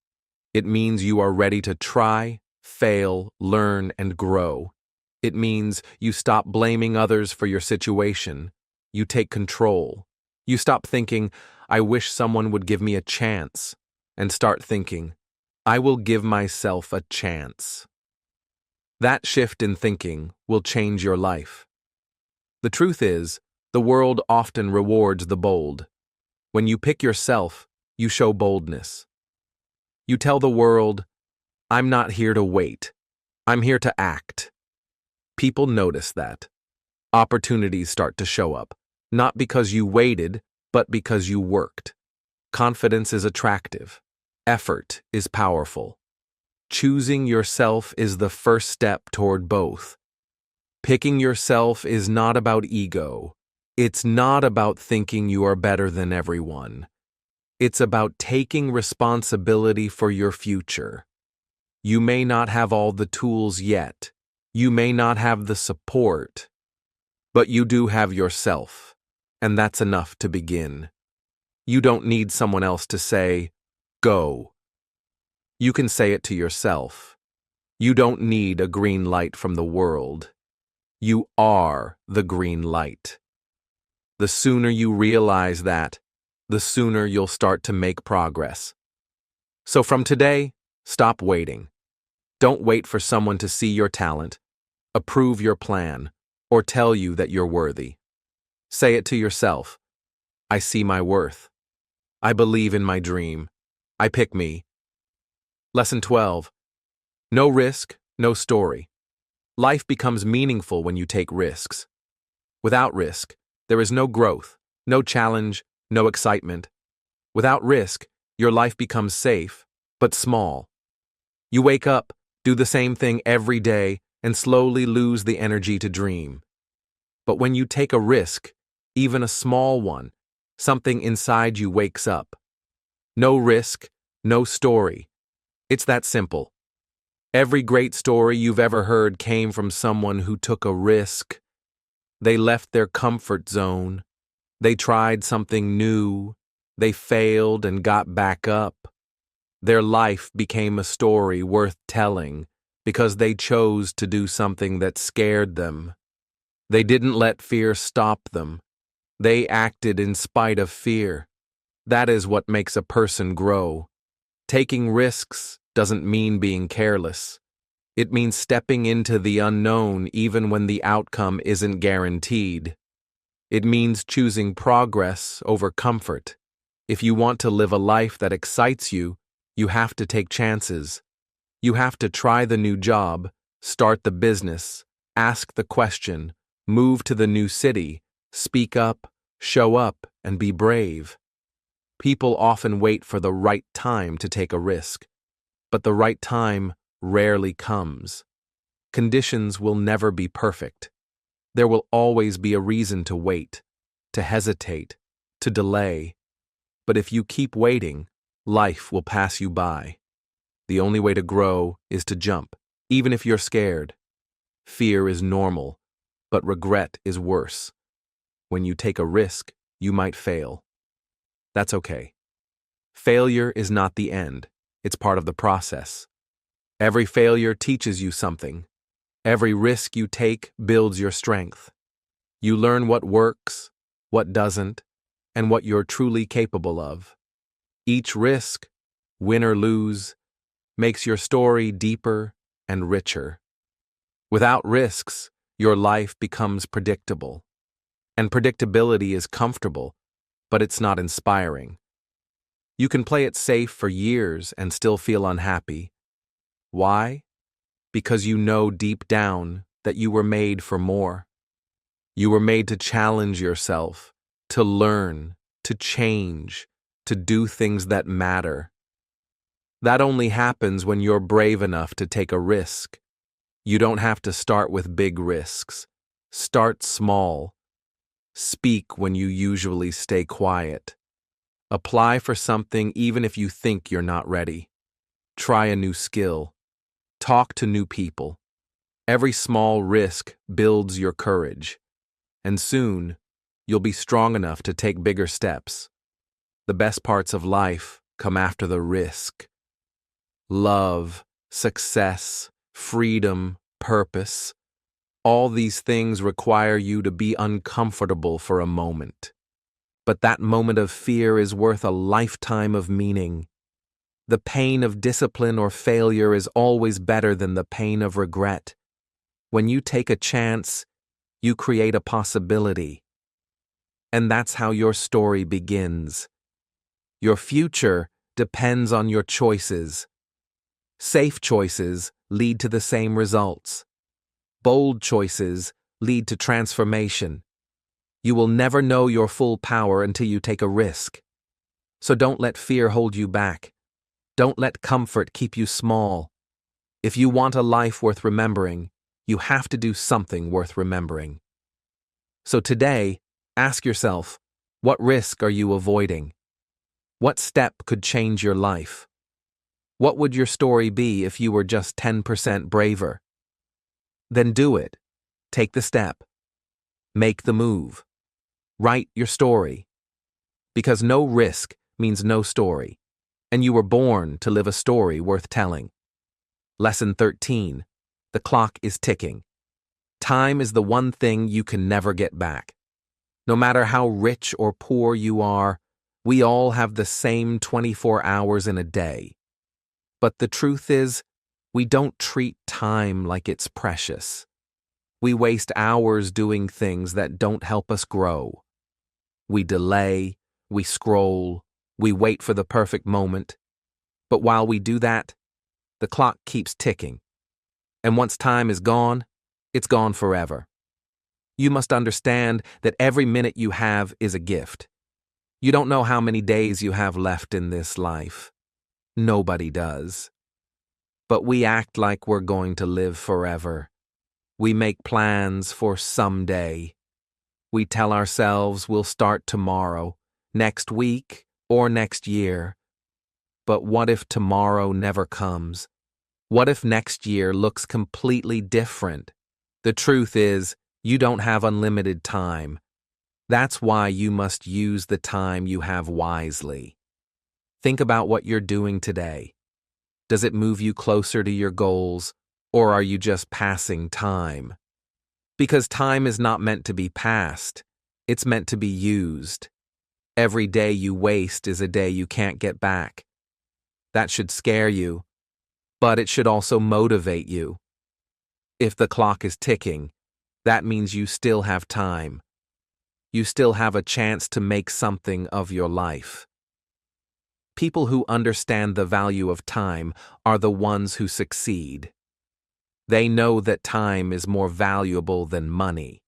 It means you are ready to try, fail, learn, and grow. It means you stop blaming others for your situation. You take control. You stop thinking, I wish someone would give me a chance, and start thinking, I will give myself a chance. That shift in thinking will change your life. The truth is, the world often rewards the bold. When you pick yourself, you show boldness. You tell the world, I'm not here to wait. I'm here to act. People notice that. Opportunities start to show up, not because you waited, but because you worked. Confidence is attractive. Effort is powerful. Choosing yourself is the first step toward both. Picking yourself is not about ego. It's not about thinking you are better than everyone. It's about taking responsibility for your future. You may not have all the tools yet. You may not have the support. But you do have yourself, and that's enough to begin. You don't need someone else to say, go. You can say it to yourself. You don't need a green light from the world. You are the green light. The sooner you realize that, the sooner you'll start to make progress. So from today, stop waiting. Don't wait for someone to see your talent, approve your plan, or tell you that you're worthy. Say it to yourself. I see my worth. I believe in my dream. I pick me. Lesson 12. No risk, no story. Life becomes meaningful when you take risks. Without risk, there is no growth, no challenge, no excitement. Without risk, your life becomes safe, but small. You wake up, do the same thing every day, and slowly lose the energy to dream. But when you take a risk, even a small one, something inside you wakes up. No risk, no story. It's that simple. Every great story you've ever heard came from someone who took a risk. They left their comfort zone. They tried something new. They failed and got back up. Their life became a story worth telling because they chose to do something that scared them. They didn't let fear stop them. They acted in spite of fear. That is what makes a person grow. Taking risks doesn't mean being careless. It means stepping into the unknown even when the outcome isn't guaranteed. It means choosing progress over comfort. If you want to live a life that excites you, you have to take chances. You have to try the new job, start the business, ask the question, move to the new city, speak up, show up, and be brave. People often wait for the right time to take a risk. But the right time rarely comes. Conditions will never be perfect. There will always be a reason to wait, to hesitate, to delay. But if you keep waiting, life will pass you by. The only way to grow is to jump, even if you're scared. Fear is normal, but regret is worse. When you take a risk, you might fail. That's okay. Failure is not the end. It's part of the process. Every failure teaches you something. Every risk you take builds your strength. You learn what works, what doesn't, and what you're truly capable of. Each risk, win or lose, makes your story deeper and richer. Without risks, your life becomes predictable. And predictability is comfortable, but it's not inspiring. You can play it safe for years and still feel unhappy. Why? Because you know deep down that you were made for more. You were made to challenge yourself, to learn, to change, to do things that matter. That only happens when you're brave enough to take a risk. You don't have to start with big risks. Start small. Speak when you usually stay quiet. Apply for something even if you think you're not ready. Try a new skill. Talk to new people. Every small risk builds your courage. And soon, you'll be strong enough to take bigger steps. The best parts of life come after the risk. Love, success, freedom, purpose. All these things require you to be uncomfortable for a moment. But that moment of fear is worth a lifetime of meaning. The pain of discipline or failure is always better than the pain of regret. When you take a chance, you create a possibility. And that's how your story begins. Your future depends on your choices. Safe choices lead to the same results. Bold choices lead to transformation. You will never know your full power until you take a risk. So don't let fear hold you back. Don't let comfort keep you small. If you want a life worth remembering, you have to do something worth remembering. So today, ask yourself, what risk are you avoiding? What step could change your life? What would your story be if you were just 10% braver? Then do it. Take the step. Make the move. Write your story. Because no risk means no story, and you were born to live a story worth telling. Lesson 13. The clock is ticking. Time is the one thing you can never get back. No matter how rich or poor you are, we all have the same 24 hours in a day. But the truth is, we don't treat time like it's precious. We waste hours doing things that don't help us grow. We delay, we scroll, we wait for the perfect moment. But while we do that, the clock keeps ticking. And once time is gone, it's gone forever. You must understand that every minute you have is a gift. You don't know how many days you have left in this life. Nobody does. But we act like we're going to live forever. We make plans for someday. We tell ourselves we'll start tomorrow, next week, or next year. But what if tomorrow never comes? What if next year looks completely different? The truth is, you don't have unlimited time. That's why you must use the time you have wisely. Think about what you're doing today. Does it move you closer to your goals, or are you just passing time? Because time is not meant to be passed. It's meant to be used. Every day you waste is a day you can't get back. That should scare you, but it should also motivate you. If the clock is ticking, that means you still have time. You still have a chance to make something of your life. People who understand the value of time are the ones who succeed. They know that time is more valuable than money.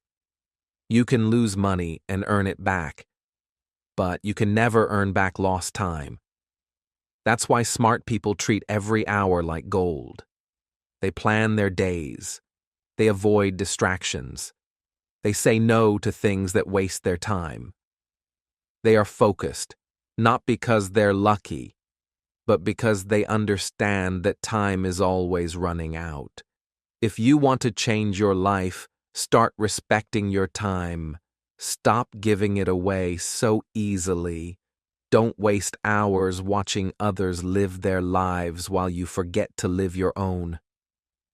You can lose money and earn it back, but you can never earn back lost time. That's why smart people treat every hour like gold. They plan their days. They avoid distractions. They say no to things that waste their time. They are focused, not because they're lucky, but because they understand that time is always running out. If you want to change your life, start respecting your time. Stop giving it away so easily. Don't waste hours watching others live their lives while you forget to live your own.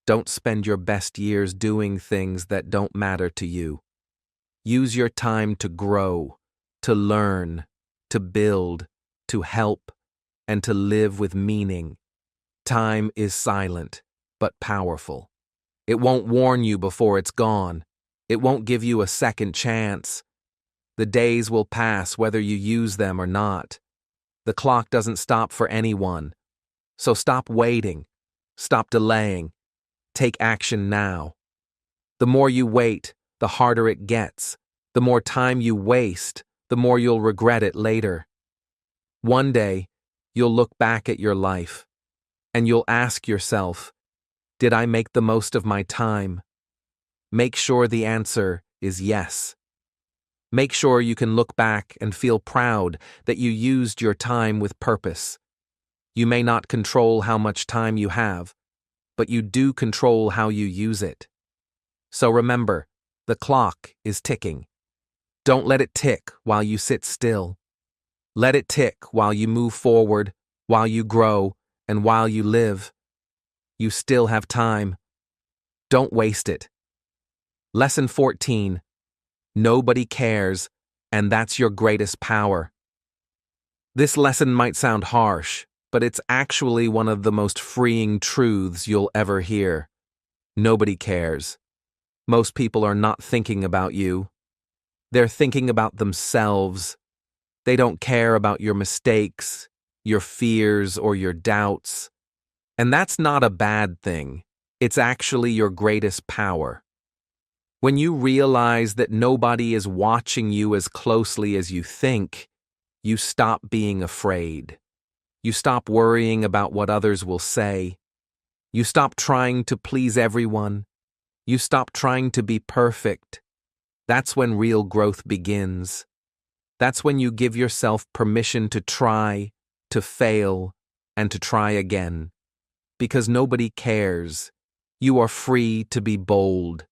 Don't spend your best years doing things that don't matter to you. Use your time to grow, to learn, to build, to help, and to live with meaning. Time is silent, but powerful. It won't warn you before it's gone. It won't give you a second chance. The days will pass whether you use them or not. The clock doesn't stop for anyone. So stop waiting. Stop delaying. Take action now. The more you wait, the harder it gets. The more time you waste, the more you'll regret it later. One day, you'll look back at your life, and you'll ask yourself, did I make the most of my time? Make sure the answer is yes. Make sure you can look back and feel proud that you used your time with purpose. You may not control how much time you have, but you do control how you use it. So remember, the clock is ticking. Don't let it tick while you sit still. Let it tick while you move forward, while you grow, and while you live. You still have time. Don't waste it. Lesson 14. Nobody cares, and that's your greatest power. This lesson might sound harsh, but it's actually one of the most freeing truths you'll ever hear. Nobody cares. Most people are not thinking about you. They're thinking about themselves. They don't care about your mistakes, your fears, or your doubts. And that's not a bad thing. It's actually your greatest power. When you realize that nobody is watching you as closely as you think, you stop being afraid. You stop worrying about what others will say. You stop trying to please everyone. You stop trying to be perfect. That's when real growth begins. That's when you give yourself permission to try, to fail, and to try again. Because nobody cares. You are free to be bold.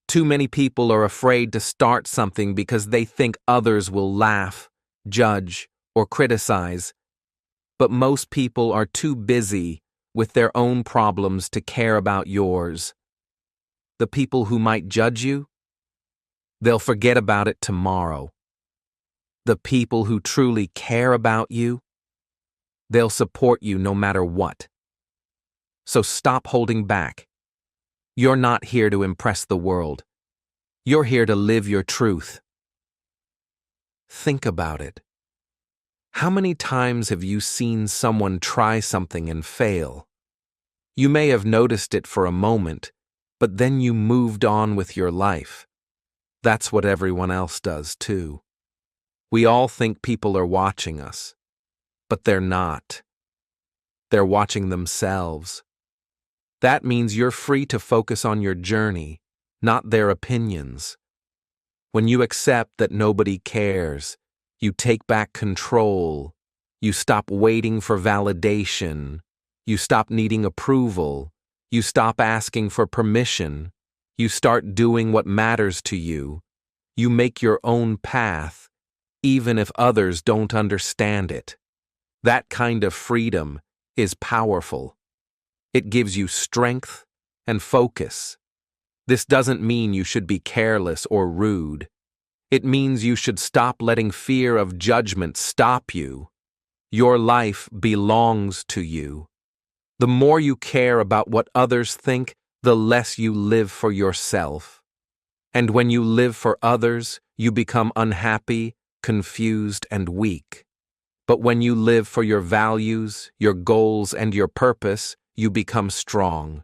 Too many people are afraid to start something because they think others will laugh, judge, or criticize. But most people are too busy with their own problems to care about yours. The people who might judge you, they'll forget about it tomorrow. The people who truly care about you, they'll support you no matter what. So stop holding back. You're not here to impress the world. You're here to live your truth. Think about it. How many times have you seen someone try something and fail? You may have noticed it for a moment, but then you moved on with your life. That's what everyone else does too. We all think people are watching us, but they're not. They're watching themselves. That means you're free to focus on your journey, not their opinions. When you accept that nobody cares, you take back control. You stop waiting for validation. You stop needing approval. You stop asking for permission. You start doing what matters to you. You make your own path, even if others don't understand it. That kind of freedom is powerful. It gives you strength and focus. This doesn't mean you should be careless or rude. It means you should stop letting fear of judgment stop you. Your life belongs to you. The more you care about what others think, the less you live for yourself. And when you live for others, you become unhappy, confused, and weak. But when you live for your values, your goals, and your purpose, you become strong.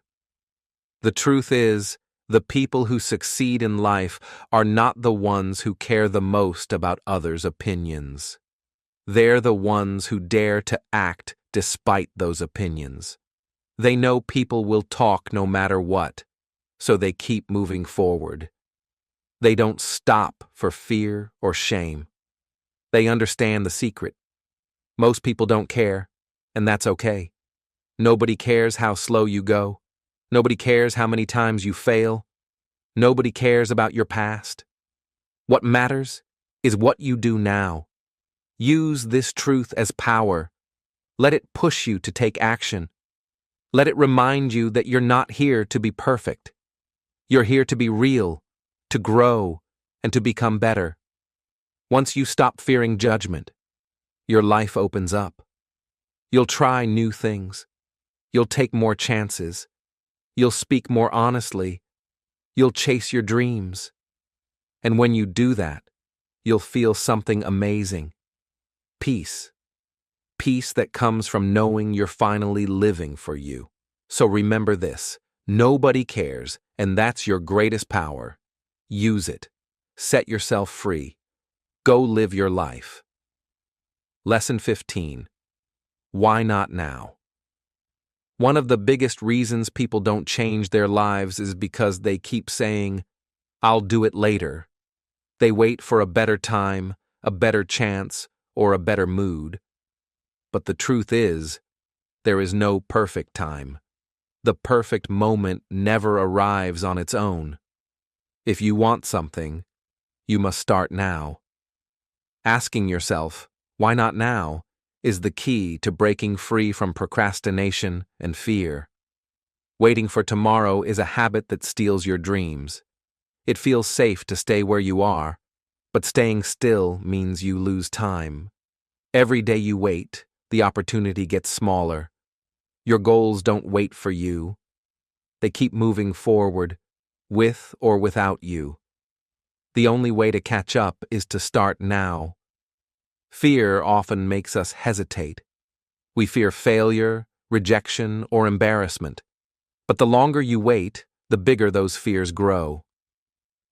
The truth is, the people who succeed in life are not the ones who care the most about others' opinions. They're the ones who dare to act despite those opinions. They know people will talk no matter what, so they keep moving forward. They don't stop for fear or shame. They understand the secret. Most people don't care, and that's okay. Nobody cares how slow you go. Nobody cares how many times you fail. Nobody cares about your past. What matters is what you do now. Use this truth as power. Let it push you to take action. Let it remind you that you're not here to be perfect. You're here to be real, to grow, and to become better. Once you stop fearing judgment, your life opens up. You'll try new things. You'll take more chances. You'll speak more honestly. You'll chase your dreams. And when you do that, you'll feel something amazing. Peace. Peace that comes from knowing you're finally living for you. So remember this, nobody cares, and that's your greatest power. Use it. Set yourself free. Go live your life. Lesson 15. Why not now? One of the biggest reasons people don't change their lives is because they keep saying, "I'll do it later." They wait for a better time, a better chance, or a better mood. But the truth is, there is no perfect time. The perfect moment never arrives on its own. If you want something, you must start now. Asking yourself, "Why not now?" is the key to breaking free from procrastination and fear. Waiting for tomorrow is a habit that steals your dreams. It feels safe to stay where you are, but staying still means you lose time. Every day you wait, the opportunity gets smaller. Your goals don't wait for you. They keep moving forward, with or without you. The only way to catch up is to start now. Fear often makes us hesitate. We fear failure, rejection, or embarrassment. But the longer you wait, the bigger those fears grow.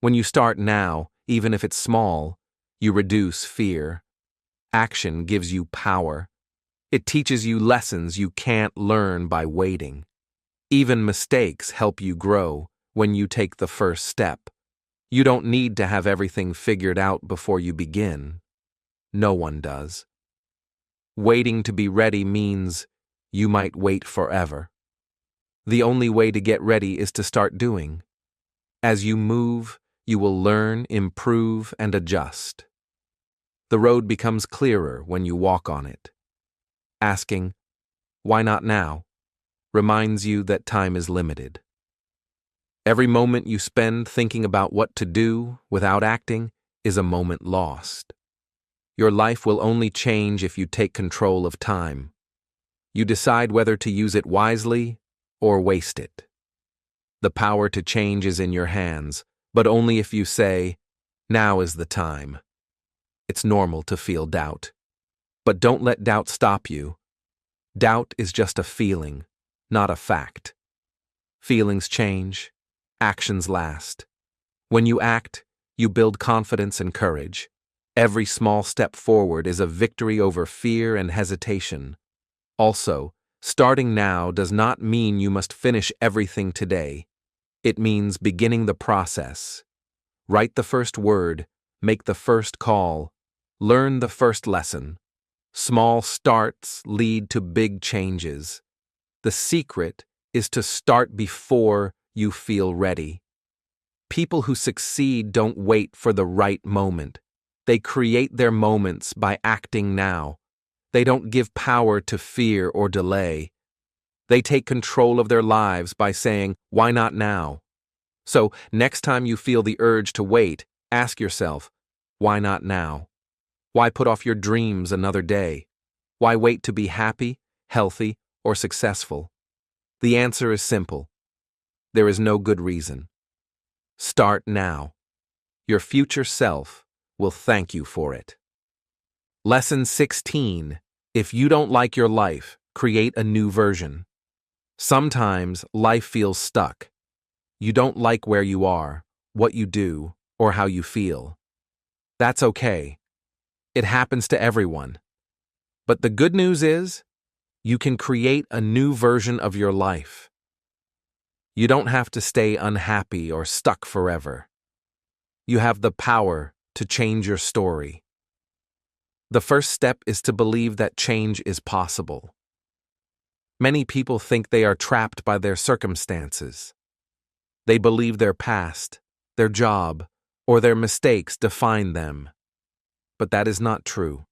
When you start now, even if it's small, you reduce fear. Action gives you power. It teaches you lessons you can't learn by waiting. Even mistakes help you grow when you take the first step. You don't need to have everything figured out before you begin. No one does. Waiting to be ready means you might wait forever. The only way to get ready is to start doing. As you move, you will learn, improve, and adjust. The road becomes clearer when you walk on it. Asking, "Why not now?" reminds you that time is limited. Every moment you spend thinking about what to do without acting is a moment lost. Your life will only change if you take control of time. You decide whether to use it wisely or waste it. The power to change is in your hands, but only if you say, "Now is the time." It's normal to feel doubt. But don't let doubt stop you. Doubt is just a feeling, not a fact. Feelings change, actions last. When you act, you build confidence and courage. Every small step forward is a victory over fear and hesitation. Also, starting now does not mean you must finish everything today. It means beginning the process. Write the first word, make the first call, learn the first lesson. Small starts lead to big changes. The secret is to start before you feel ready. People who succeed don't wait for the right moment. They create their moments by acting now. They don't give power to fear or delay. They take control of their lives by saying, "Why not now?" So, next time you feel the urge to wait, ask yourself, why not now? Why put off your dreams another day? Why wait to be happy, healthy, or successful? The answer is simple. There is no good reason. Start now. Your future self will thank you for it. Lesson 16. If you don't like your life, create a new version. Sometimes life feels stuck. You don't like where you are, what you do, or how you feel. That's okay. It happens to everyone. But the good news is, you can create a new version of your life. You don't have to stay unhappy or stuck forever. You have the power to change your story. The first step is to believe that change is possible. Many people think they are trapped by their circumstances. They believe their past, their job, or their mistakes define them. But that is not true.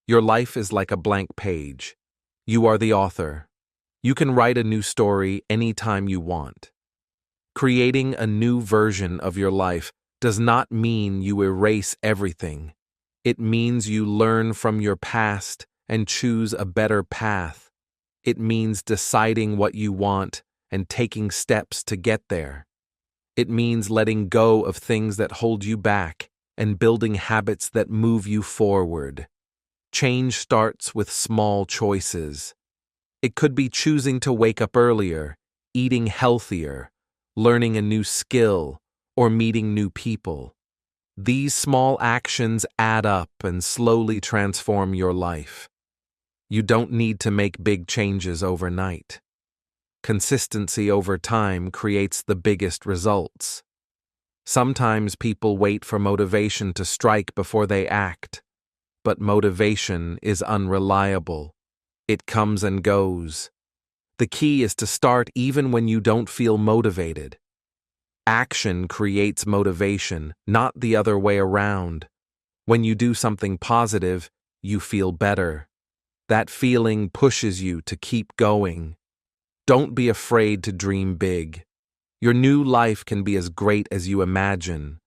Your life is like a blank page. You are the author. You can write a new story anytime you want. Creating a new version of your life does not mean you erase everything. It means you learn from your past and choose a better path. It means deciding what you want and taking steps to get there. It means letting go of things that hold you back and building habits that move you forward. Change starts with small choices. It could be choosing to wake up earlier, eating healthier, learning a new skill, or meeting new people. These small actions add up and slowly transform your life. You don't need to make big changes overnight. Consistency over time creates the biggest results. Sometimes people wait for motivation to strike before they act, but motivation is unreliable. It comes and goes. The key is to start even when you don't feel motivated. Action creates motivation, not the other way around. When you do something positive, you feel better. That feeling pushes you to keep going. Don't be afraid to dream big. Your new life can be as great as you imagine.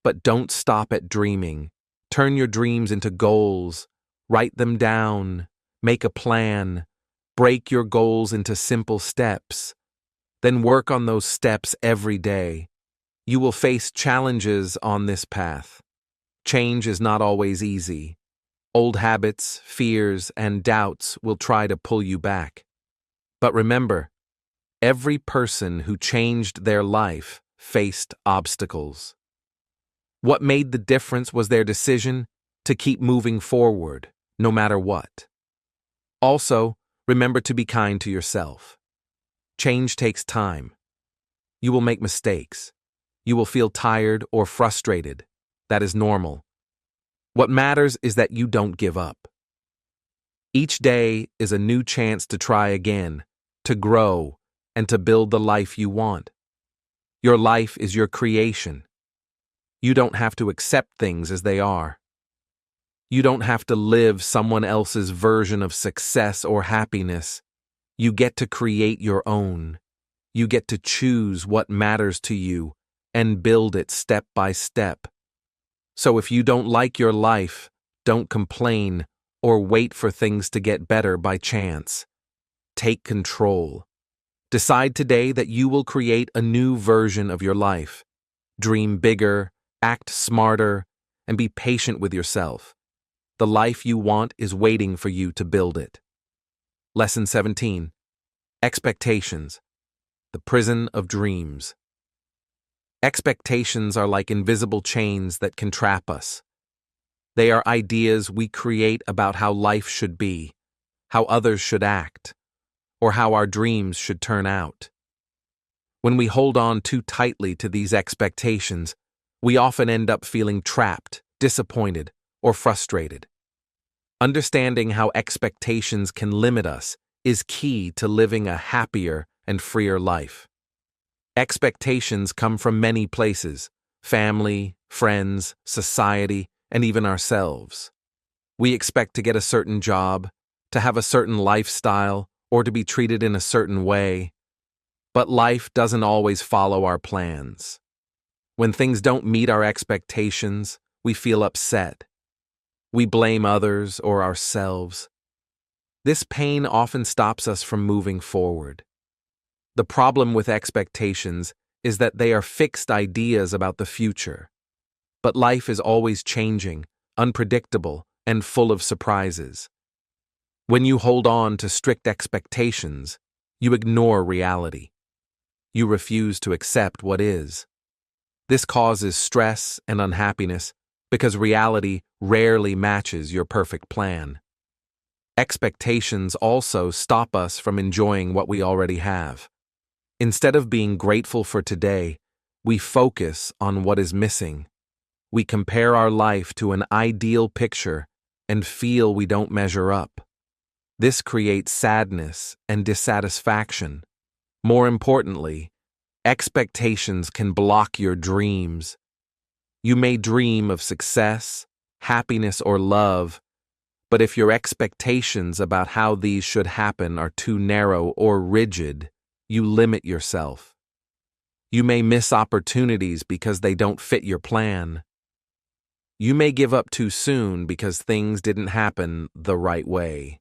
But don't stop at dreaming. Turn your dreams into goals. Write them down. Make a plan. Break your goals into simple steps. Then work on those steps every day. You will face challenges on this path. Change is not always easy. Old habits, fears, and doubts will try to pull you back. But remember, every person who changed their life faced obstacles. What made the difference was their decision to keep moving forward, no matter what. Also, remember to be kind to yourself. Change takes time. You will make mistakes. You will feel tired or frustrated. That is normal. What matters is that you don't give up. Each day is a new chance to try again, to grow, and to build the life you want. Your life is your creation. You don't have to accept things as they are. You don't have to live someone else's version of success or happiness. You get to create your own. You get to choose what matters to you and build it step by step. So if you don't like your life, don't complain or wait for things to get better by chance. Take control. Decide today that you will create a new version of your life. Dream bigger, act smarter, and be patient with yourself. The life you want is waiting for you to build it. Lesson 17. Expectations. The prison of dreams. Expectations are like invisible chains that can trap us. They are ideas we create about how life should be, how others should act, or how our dreams should turn out. When we hold on too tightly to these expectations, we often end up feeling trapped, disappointed, or frustrated. Understanding how expectations can limit us is key to living a happier and freer life. Expectations come from many places: family, friends, society, and even ourselves. We expect to get a certain job, to have a certain lifestyle, or to be treated in a certain way. But life doesn't always follow our plans. When things don't meet our expectations, we feel upset. We blame others or ourselves. This pain often stops us from moving forward. The problem with expectations is that they are fixed ideas about the future. But life is always changing, unpredictable, and full of surprises. When you hold on to strict expectations, you ignore reality. You refuse to accept what is. This causes stress and unhappiness because reality rarely matches your perfect plan. Expectations also stop us from enjoying what we already have. Instead of being grateful for today, we focus on what is missing. We compare our life to an ideal picture and feel we don't measure up. This creates sadness and dissatisfaction. More importantly, expectations can block your dreams. You may dream of success, happiness, or love, but if your expectations about how these should happen are too narrow or rigid, you limit yourself. You may miss opportunities because they don't fit your plan. You may give up too soon because things didn't happen the right way.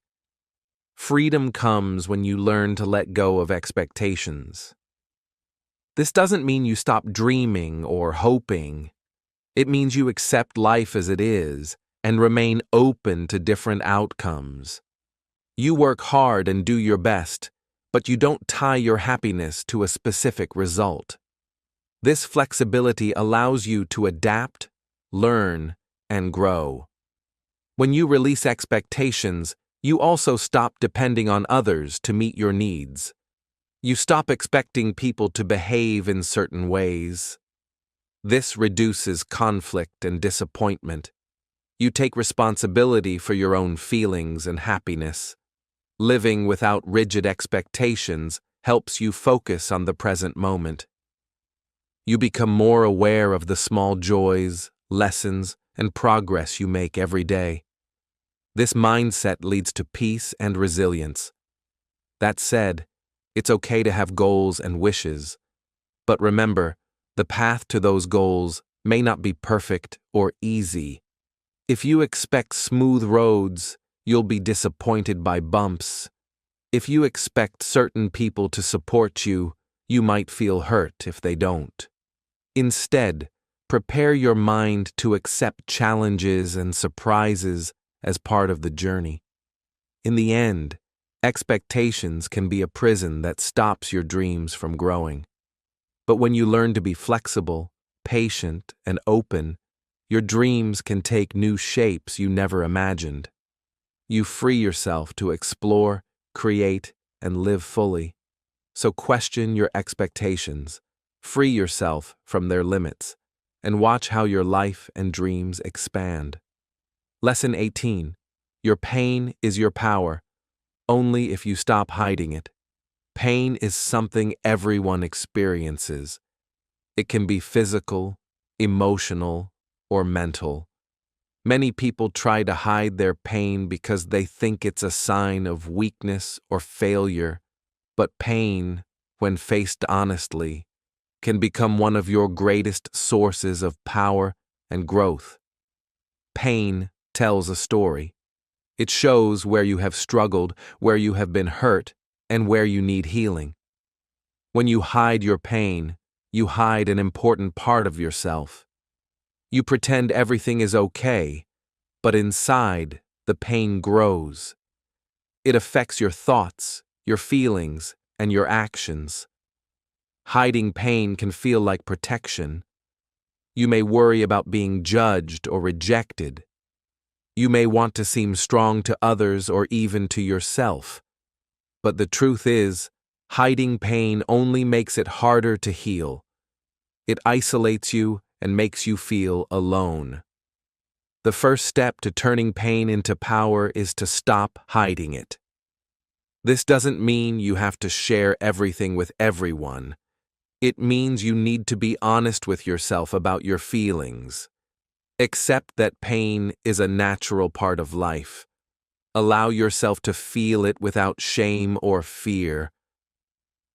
Freedom comes when you learn to let go of expectations. This doesn't mean you stop dreaming or hoping. It means you accept life as it is and remain open to different outcomes. You work hard and do your best, but you don't tie your happiness to a specific result. This flexibility allows you to adapt, learn, and grow. When you release expectations, you also stop depending on others to meet your needs. You stop expecting people to behave in certain ways. This reduces conflict and disappointment. You take responsibility for your own feelings and happiness. Living without rigid expectations helps you focus on the present moment. You become more aware of the small joys, lessons, and progress you make every day. This mindset leads to peace and resilience. That said, it's okay to have goals and wishes, but remember, the path to those goals may not be perfect or easy. If you expect smooth roads, you'll be disappointed by bumps. If you expect certain people to support you, you might feel hurt if they don't. Instead, prepare your mind to accept challenges and surprises as part of the journey. In the end, expectations can be a prison that stops your dreams from growing. But when you learn to be flexible, patient, and open, your dreams can take new shapes you never imagined. You free yourself to explore, create, and live fully. So question your expectations, free yourself from their limits, and watch how your life and dreams expand. Lesson 18. Your pain is your power, only if you stop hiding it. Pain is something everyone experiences. It can be physical, emotional, or mental. Many people try to hide their pain because they think it's a sign of weakness or failure, but pain, when faced honestly, can become one of your greatest sources of power and growth. Pain tells a story. It shows where you have struggled, where you have been hurt, and where you need healing. When you hide your pain, you hide an important part of yourself. You pretend everything is okay, but inside, the pain grows. It affects your thoughts, your feelings, and your actions. Hiding pain can feel like protection. You may worry about being judged or rejected. You may want to seem strong to others or even to yourself. But the truth is, hiding pain only makes it harder to heal. It isolates you and makes you feel alone. The first step to turning pain into power is to stop hiding it. This doesn't mean you have to share everything with everyone. It means you need to be honest with yourself about your feelings. Accept that pain is a natural part of life. Allow yourself to feel it without shame or fear.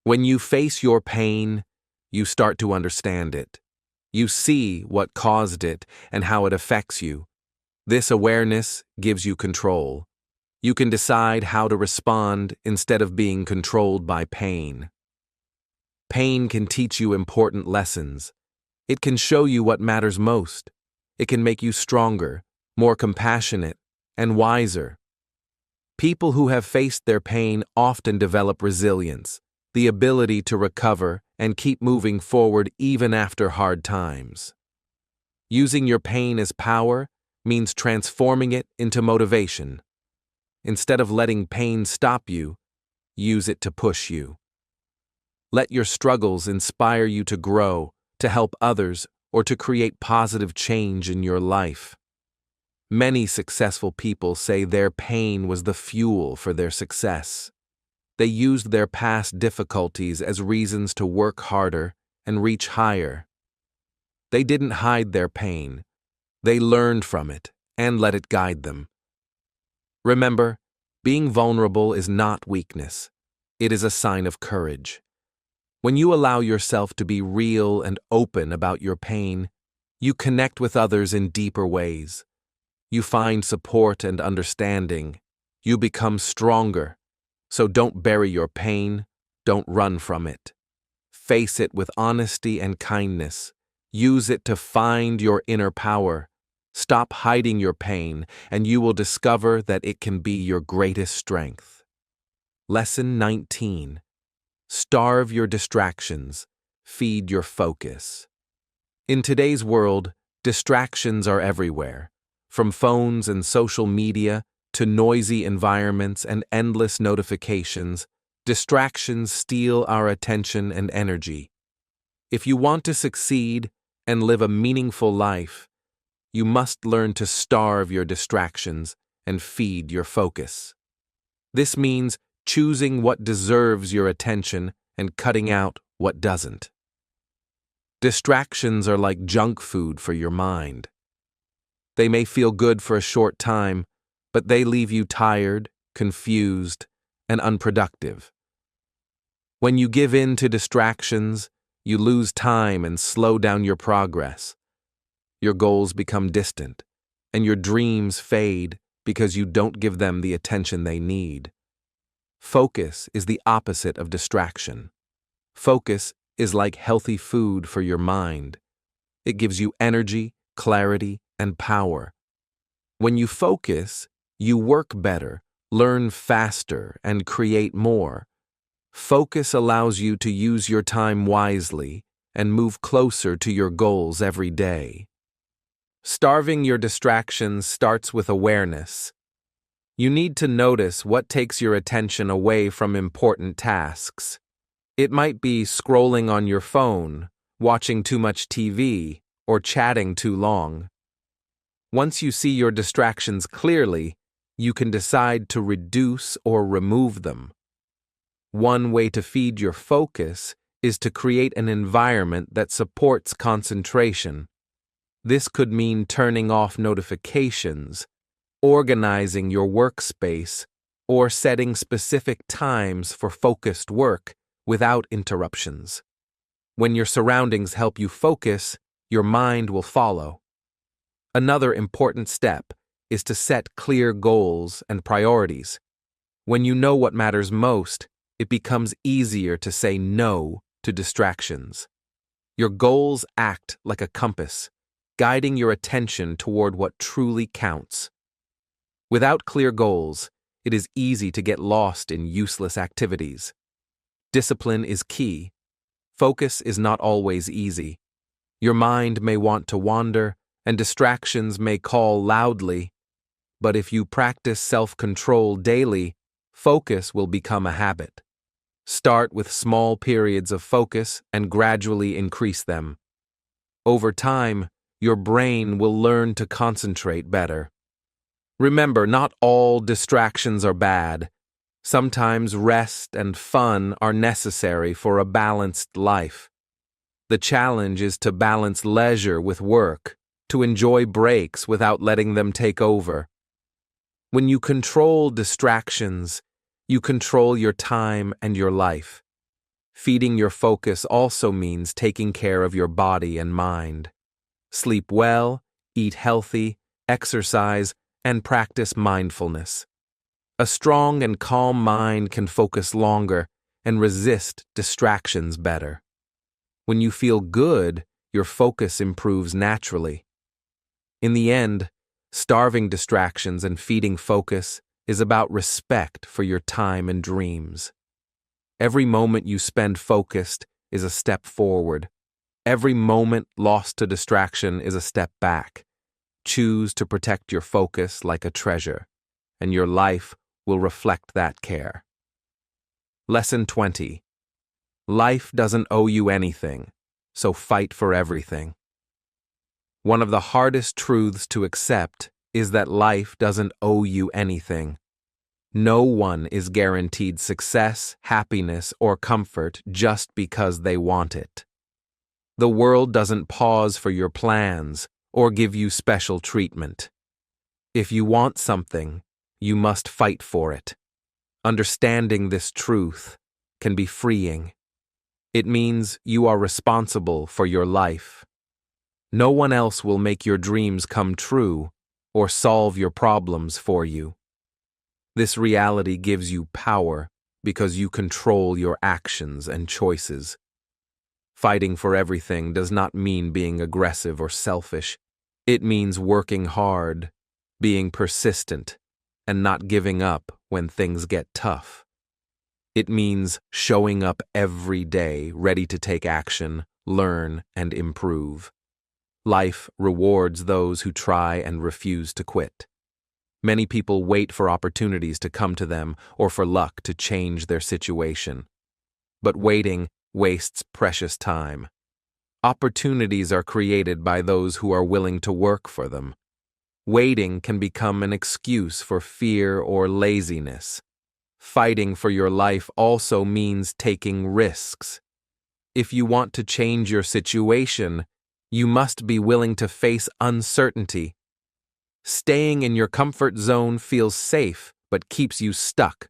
When you face your pain, you start to understand it. You see what caused it and how it affects you. This awareness gives you control. You can decide how to respond instead of being controlled by pain. Pain can teach you important lessons. It can show you what matters most. It can make you stronger, more compassionate, and wiser. People who have faced their pain often develop resilience, the ability to recover and keep moving forward even after hard times. Using your pain as power means transforming it into motivation. Instead of letting pain stop you, use it to push you. Let your struggles inspire you to grow, to help others, or to create positive change in your life. Many successful people say their pain was the fuel for their success. They used their past difficulties as reasons to work harder and reach higher. They didn't hide their pain. They learned from it and let it guide them. Remember, being vulnerable is not weakness. It is a sign of courage. When you allow yourself to be real and open about your pain, you connect with others in deeper ways. You find support and understanding. You become stronger. So don't bury your pain. Don't run from it. Face it with honesty and kindness. Use it to find your inner power. Stop hiding your pain, and you will discover that it can be your greatest strength. Lesson 19. Starve your distractions. Feed your focus. In today's world, distractions are everywhere. From phones and social media to noisy environments and endless notifications, distractions steal our attention and energy. If you want to succeed and live a meaningful life, you must learn to starve your distractions and feed your focus. This means choosing what deserves your attention and cutting out what doesn't. Distractions are like junk food for your mind. They may feel good for a short time, but they leave you tired, confused, and unproductive. When you give in to distractions, you lose time and slow down your progress. Your goals become distant, and your dreams fade because you don't give them the attention they need. Focus is the opposite of distraction. Focus is like healthy food for your mind. It gives you energy, clarity, and power. When you focus, you work better, learn faster, and create more. Focus allows you to use your time wisely and move closer to your goals every day. Starving your distractions starts with awareness. You need to notice what takes your attention away from important tasks. It might be scrolling on your phone, watching too much TV, or chatting too long. Once you see your distractions clearly, you can decide to reduce or remove them. One way to feed your focus is to create an environment that supports concentration. This could mean turning off notifications, organizing your workspace, or setting specific times for focused work without interruptions. When your surroundings help you focus, your mind will follow. Another important step is to set clear goals and priorities. When you know what matters most, it becomes easier to say no to distractions. Your goals act like a compass, guiding your attention toward what truly counts. Without clear goals, it is easy to get lost in useless activities. Discipline is key. Focus is not always easy. Your mind may want to wander, and distractions may call loudly. But if you practice self-control daily, focus will become a habit. Start with small periods of focus and gradually increase them. Over time, your brain will learn to concentrate better. Remember, not all distractions are bad. Sometimes rest and fun are necessary for a balanced life. The challenge is to balance leisure with work, to enjoy breaks without letting them take over. When you control distractions, you control your time and your life. Feeding your focus also means taking care of your body and mind. Sleep well, eat healthy, exercise, and practice mindfulness. A strong and calm mind can focus longer and resist distractions better. When you feel good, your focus improves naturally. In the end, starving distractions and feeding focus is about respect for your time and dreams. Every moment you spend focused is a step forward. Every moment lost to distraction is a step back. Choose to protect your focus like a treasure, and your life will reflect that care. Lesson 20. Life doesn't owe you anything, so fight for everything. One of the hardest truths to accept is that life doesn't owe you anything. No one is guaranteed success, happiness, or comfort just because they want it. The world doesn't pause for your plans or give you special treatment. If you want something, you must fight for it. Understanding this truth can be freeing. It means you are responsible for your life. No one else will make your dreams come true or solve your problems for you. This reality gives you power because you control your actions and choices. Fighting for everything does not mean being aggressive or selfish. It means working hard, being persistent, and not giving up when things get tough. It means showing up every day, ready to take action, learn, and improve. Life rewards those who try and refuse to quit. Many people wait for opportunities to come to them or for luck to change their situation. But waiting wastes precious time. Opportunities are created by those who are willing to work for them. Waiting can become an excuse for fear or laziness. Fighting for your life also means taking risks. If you want to change your situation, you must be willing to face uncertainty. Staying in your comfort zone feels safe but keeps you stuck.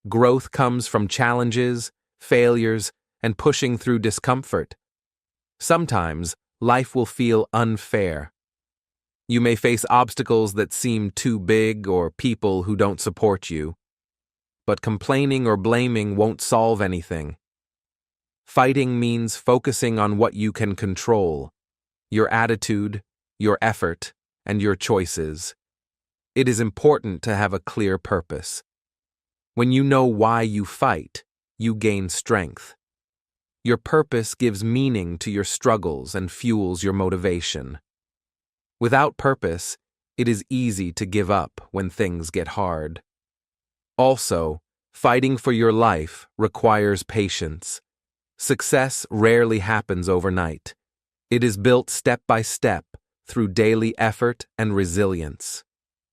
Growth comes from challenges, failures, and pushing through discomfort. Sometimes, life will feel unfair. You may face obstacles that seem too big or people who don't support you. But complaining or blaming won't solve anything. Fighting means focusing on what you can control: your attitude, your effort, and your choices. It is important to have a clear purpose. When you know why you fight, you gain strength. Your purpose gives meaning to your struggles and fuels your motivation. Without purpose, it is easy to give up when things get hard. Also, fighting for your life requires patience. Success rarely happens overnight. It is built step by step through daily effort and resilience.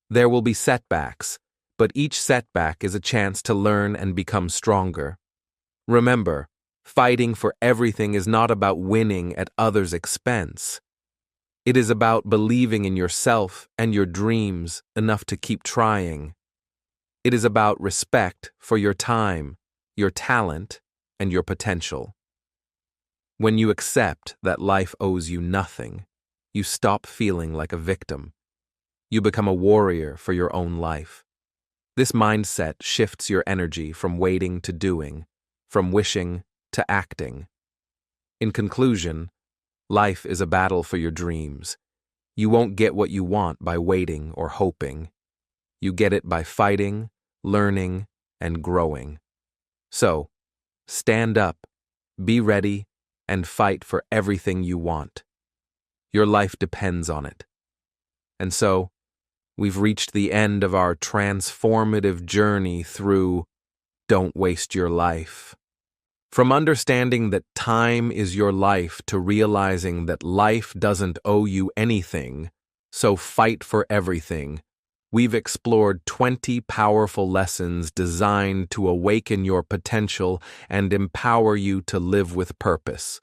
There will be setbacks, but each setback is a chance to learn and become stronger. Remember, fighting for everything is not about winning at others' expense. It is about believing in yourself and your dreams enough to keep trying. It is about respect for your time, your talent, and your potential. When you accept that life owes you nothing, you stop feeling like a victim. You become a warrior for your own life. This mindset shifts your energy from waiting to doing, from wishing to acting. In conclusion, life is a battle for your dreams. You won't get what you want by waiting or hoping. You get it by fighting, learning, and growing. So, stand up, be ready, and fight for everything you want. Your life depends on it. And so, we've reached the end of our transformative journey through Don't Waste Your Life. From understanding that time is your life to realizing that life doesn't owe you anything, so fight for everything, we've explored 20 powerful lessons designed to awaken your potential and empower you to live with purpose.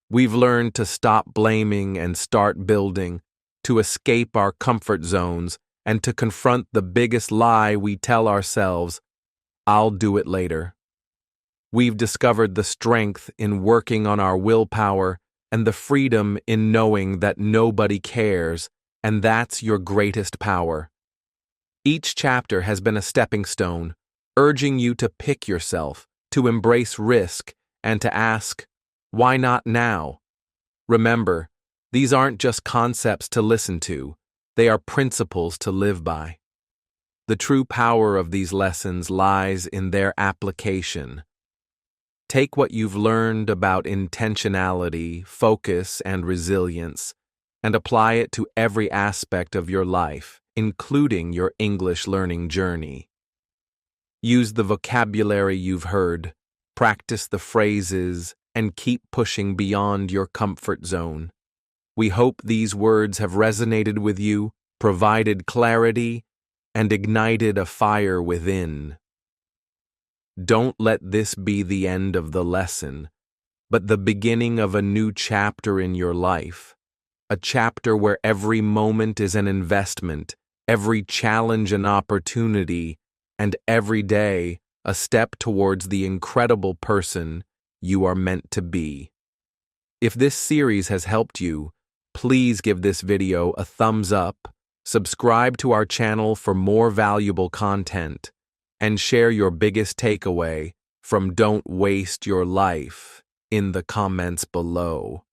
We've learned to stop blaming and start building, to escape our comfort zones, and to confront the biggest lie we tell ourselves: I'll do it later. We've discovered the strength in working on our willpower and the freedom in knowing that nobody cares, and that's your greatest power. Each chapter has been a stepping stone, urging you to pick yourself, to embrace risk, and to ask, why not now? Remember, these aren't just concepts to listen to, they are principles to live by. The true power of these lessons lies in their application. Take what you've learned about intentionality, focus, and resilience, and apply it to every aspect of your life, including your English learning journey. Use the vocabulary you've heard, practice the phrases, and keep pushing beyond your comfort zone. We hope these words have resonated with you, provided clarity, and ignited a fire within. Don't let this be the end of the lesson, but the beginning of a new chapter in your life. A chapter where every moment is an investment, every challenge an opportunity, and every day a step towards the incredible person you are meant to be. If this series has helped you, please give this video a thumbs up, subscribe to our channel for more valuable content, and share your biggest takeaway from Don't Waste Your Life in the comments below.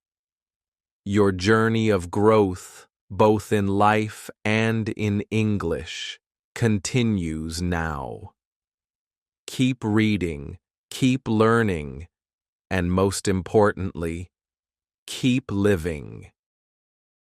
Your journey of growth, both in life and in English, continues now. Keep reading, keep learning, and most importantly, keep living.